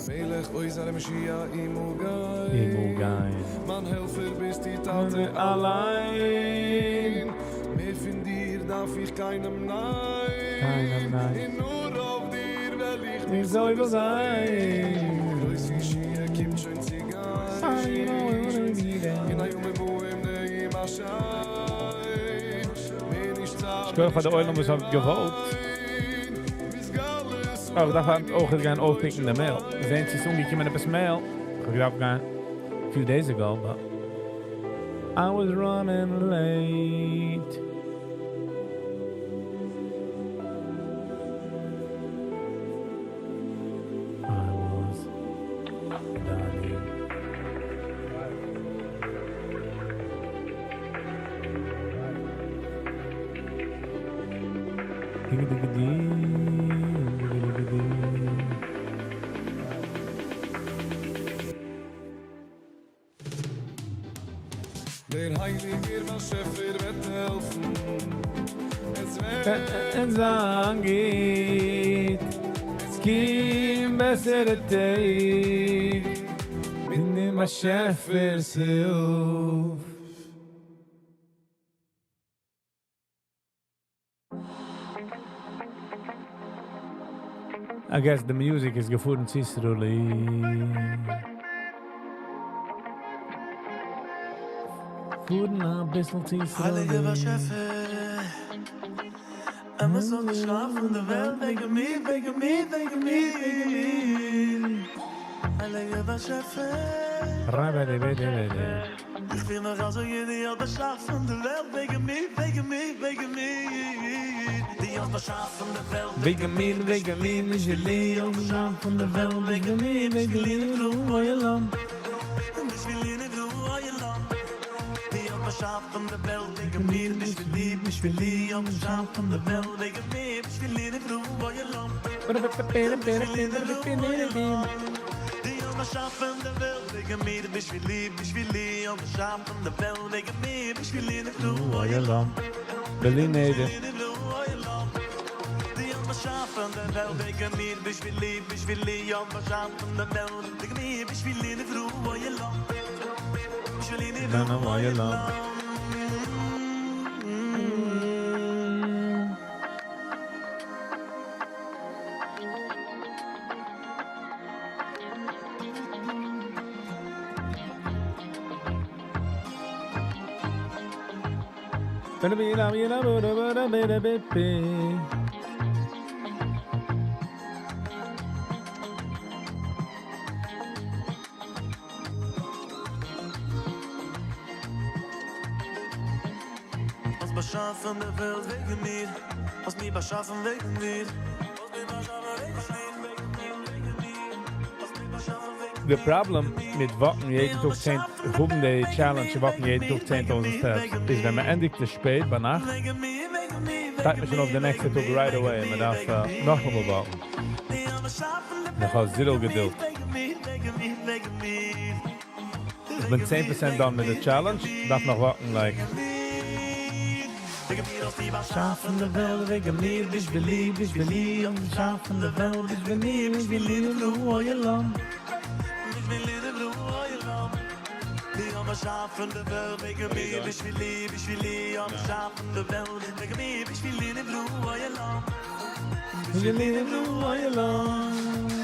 Melech oizer Mashiach imugai. Imugai. Man Helfer bist die Tate allein. Mehr von dir darf ich keinem nein. Keinem nein. Nur auf dir will ich Wie nicht soll selber ich sein? Grüß die Schie, gibt schön Zigarren. In a junge Bohem, der ihm Aschai. Mir nicht zahlen. Ich glaube, von der Eulen muss ich gewollt. Oh, ik dacht ook gaan overpikken in de mail. Dus eens is ongeveer met een mail. Ik dacht gaan a few days ago, but I was running late. I was dying. Der Heilige Schäfer wird helfen. Es Es angeht, es gibt bessere Tage, in dem Schäfers Hilf. I guess the music is gefunden Ciceroli. Fuhren ein bisschen Heilige was Ciceroli. Schäfer Immer so geschlafen in der Welt wegen mir, wegen mir, wegen mir, wegen mir Heilige was Schäfer Ich fühl mich also ideal beschaffen der Welt wegen mir. Die uns beschaffen der Welt Wegen mir, nicht Leo, von der Welt, wegen mir, wo ihr Land. Ich will in der Ruhe ihr Land. Die uns beschaffen der Welt wegen mir. Ich will die uns beschaffen der Welt wegen mir. Ich will in der Ruhe ihr Land. Die uns beschaffen der Welt wegen mir. Ich will die uns beschaffen der Welt wegen mir. Ich will in der Ruhe ihr Land. Berlin Nede. Beschaffen der Welt wegen mir, ich will ja beschaffen der Welt wegen mir, ich will in der Ruhe ihr Land. Ich will in der Ruhe ihr Land. Beschaffen der Welt wegen mir, was mir beschaffen wegen mir, was mir beschaffen wegen mir. The problem mit Wochen jeden Tag 10, hoben die Challenge Wochen jeden Tag 10.000 Steps, ist, wenn man endlich zu spät bei Nacht, steigt man schon auf den nächsten Tag right away, man darf noch einmal warten. Ich habe zero Geduld. Ich bin 10% done mit der Challenge, darf noch warten, like... Schaffen der Welt wegen mir, ich will lieb, und schaffen der Welt, ich will lieb, Ruhe ihr Land. Ich will in der Ruhe ihr Land. Die haben schaffen der Welt wegen mir, ich will lieb, und schaffen der Welt wegen mir, ich will in der Ruhe ihr Land. Ich will in Ruhe ihr Land.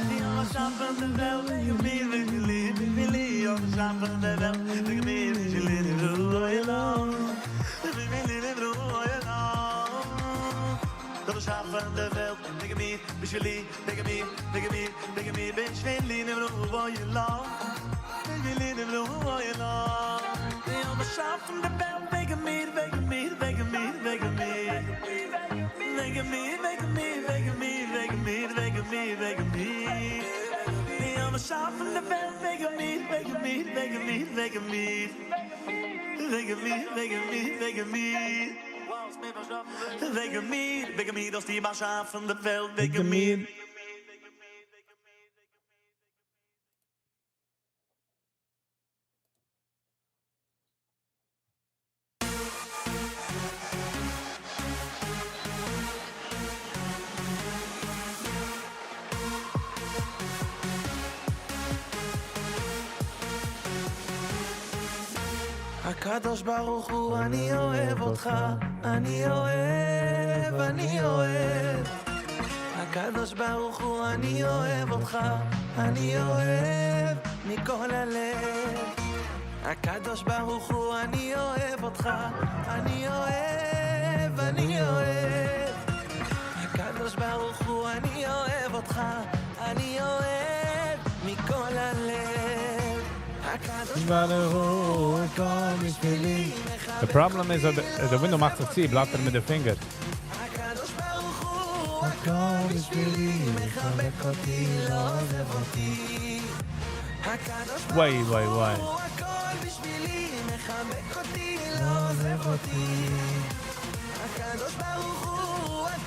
Die haben schaffen der Welt wegen mir, ich will lieb, und schaffen der Welt wegen mir, ich will in der Ruhe ihr Land. Dat is af van de wereld, tegen mij, Viggy, tegen mij, ben je in de vloer waar je lang. Ben je in de vloer waar je lang. Die op de af van de wereld, tegen mij, Die op de af van de wereld, tegen mij. Wegen mir, dass die Beschaffen der Welt wegen mir. הקדוש ברוך הוא, אני אוהב אותך, אני אוהב. הקדוש ברוך הוא, אני אוהב אותך, אני אוהב מכל הלב. הקדוש ברוך הוא, אני אוהב אותך, אני אוהב. הקדוש ברוך הוא, אני אוהב אותך, אני אוהב מכל הלב. The problem is that the window macht sich zieh, bleibt mit der Finger. Why?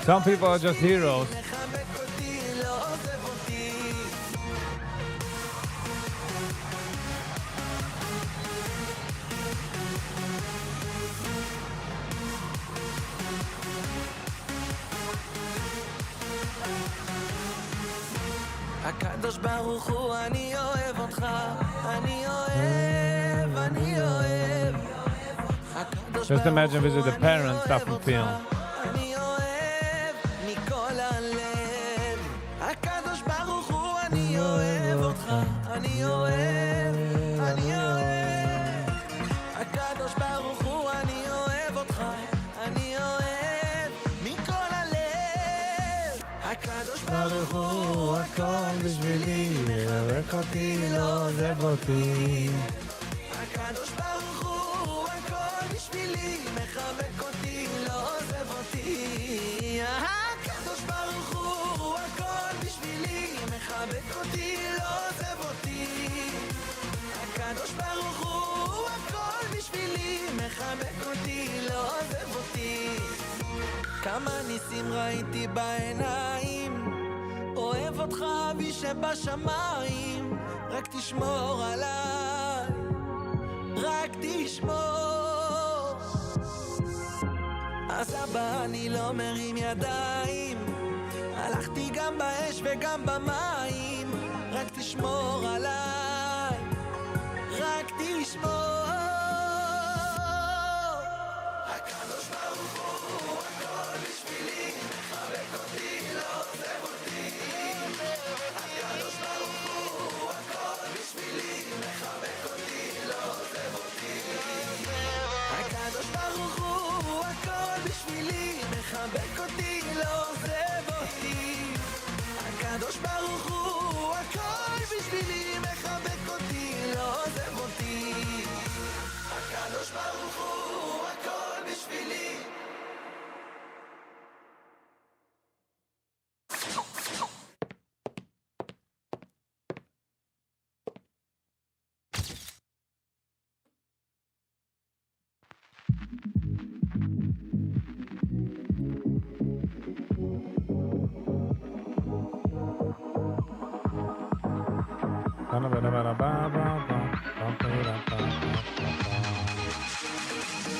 Some people are just heroes. הקדוש ברוך הוא, אני אוהב אותך, אני אוהב. Just imagine visit the parents stuff and film. אני אוהב מכל הלב. הקדוש ברוך הוא, אני אוהב אותך, אני אוהב. הקדוש ברוך הוא, אני אוהב אותך, אני אוהב מכל הלב. הקדוש ברוך הוא, הכל בשבילי, מברך אותי, לא עוזב אותי. הקדוש ברוך הוא, הכל בשבילי, מחבק אותי, לא עוזב אותי. הקדוש ברוך הוא, הכל בשבילי, מחבק אותי, לא עוזב אותי. הקדוש ברוך הוא, הכל בשבילי, מחבק אותי, לא עוזב אותי. כמה ניסים ראיתי בעיניים, אוהב אותך אבי שבשמיים, רק תשמור עליי, רק תשמור. אז אבא אני לא מרים ידיים, הלכתי גם באש וגם במים, רק תשמור עליי, רק תשמור. הקדוש ברוך הוא, הכל בשבילי, מחבק אותי, לא עוזב אותי. הקדוש ברוך הוא, הכל בשבילי, מחבק אותי, לא עוזב אותי. הקדוש ברוך הוא, הכל בשבילי, מחבק אותי, לא עוזב אותי. הקדוש ברוך הוא, הכל בשבילי, מחבק אותי, לא עוזב אותי. הקדוש ברוך הוא, הכל בשבילי.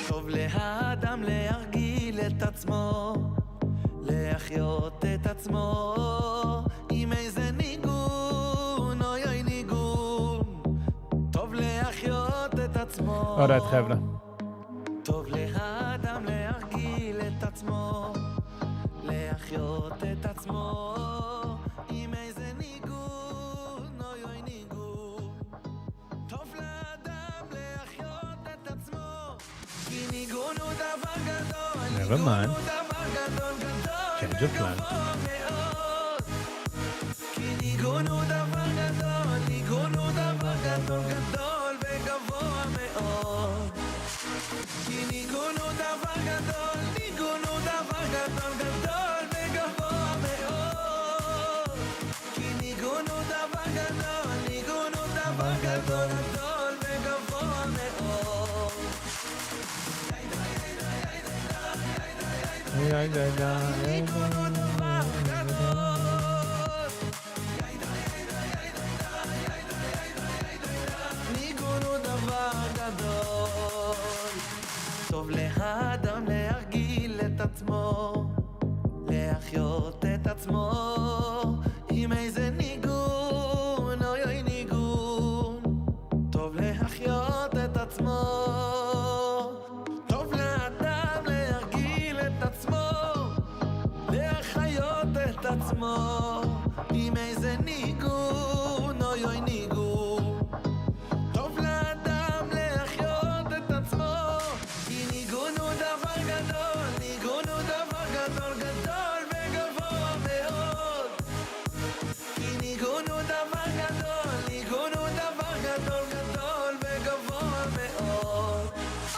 טוב לאדם להרגיל את עצמו, להחיות את עצמו עם איזה ניגון, אוי אוי ניגון. טוב להחיות את עצמו. Alright, חבר'ה. טוב לאדם להרגיל את עצמו, להחיות את עצמו עם איזה ניגון, אוי אוי ניגון. טוב לאדם להחיות את עצמו, כי ניגון הוא דבר גדול, Never mind. הוא דבר גדול גדול Change of plan. וגבוה מאוד. כי ניגון הוא דבר גדול, ניגון הוא דבר גדול גדול וגבוה מאוד. כי ניגון הוא דבר גדול, ניגון הוא דבר גדול גדול וגבוה מאוד. כי ניגון הוא דבר גדול, ניגון הוא דבר גדול גדול וגבוה מאוד. ניגון הוא דבר גדול. ניגון הוא דבר גדול. טוב לאדם להרגיל את עצמו, להחיות את עצמו עם איזה ניגון, אוי אוי ניגון. טוב להחיות את עצמו, טוב לאדם להרגיל את עצמו, להחיות את עצמו עם איזה ניגון, אוי אוי ניגון. טוב לאדם להחיות את עצמו, כי ניגון הוא דבר גדול, ניגון הוא דבר גדול גדול וגבוה מאוד. כי ניגון הוא דבר גדול, ניגון הוא דבר גדול גדול וגבוה מאוד.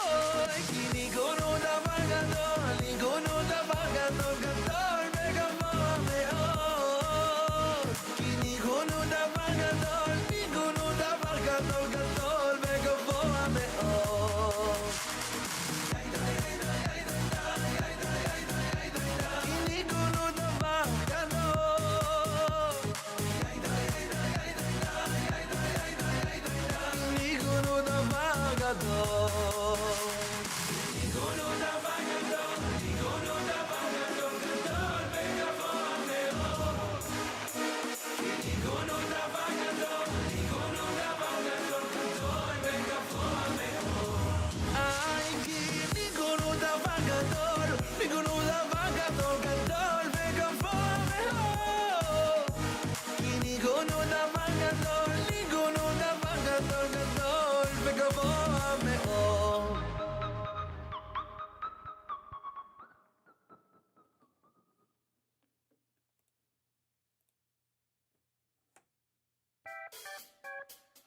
אוי, כי ניגון הוא דבר גדול, ניגון הוא דבר גדול גדול וגבוה מאוד. כי ניגון הוא דבר גדול,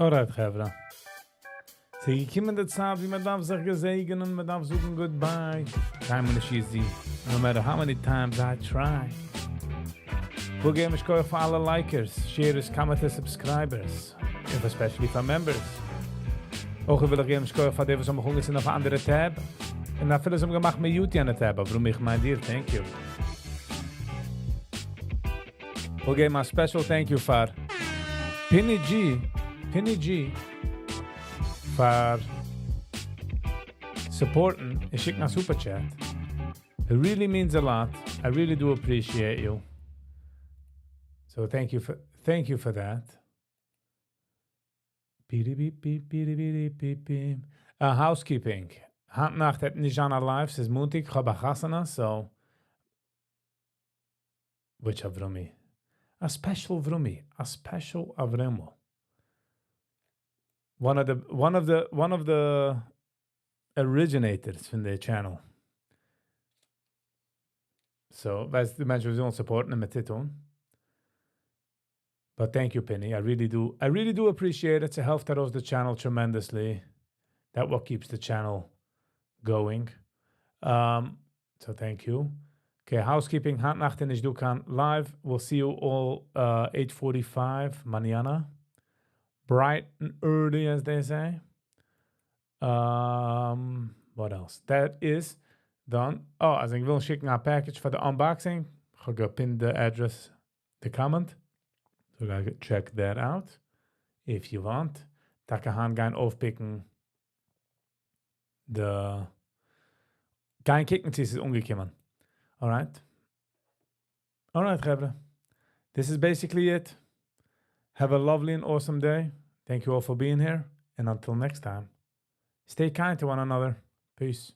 Alright, Chevra. So, you come in the Zeit, wie man darf sich gesegnen, man darf sagen goodbye. Time when she is no matter how many times I try. We'll give a score for all the likers, sharers, commenters, subscribers, and especially for members. Auch will ich geben score für die, was umgegangen sind auf eine andere Tab. Und dann vieles gemacht mit YouTube an der Tab, aber warum ich mein dir, thank you. We'll give a special thank you for Penny G, for supporting and schicken a super chat. It really means a lot. I really do appreciate you. So thank you for that. Housekeeping. Handnacht hat nicht an live, es ist Montag, ich habe Chasana, so which Avrumi? A special Vrumi, a special Avremo. One of the originators from the channel. So, weißt du, Menschen, die uns supporten mit Titel. But thank you, Penny. I really do appreciate it. It helps out the channel tremendously. That's what keeps the channel going. So thank you. Okay, housekeeping. Handnacht in Dukan live. We'll see you all 8:45 mañana. Bright and early, as they say. What else? That is done. Oh, als ik wil schicken een package for the unboxing, ga ik pin the address, the comment. So check that out if you want. Da kann gaan aufpicken. Kein kicken, sie ist umgekommen. Alright, Gebra. This is basically it. Have a lovely and awesome day. Thank you all for being here. And until next time, stay kind to one another. Peace.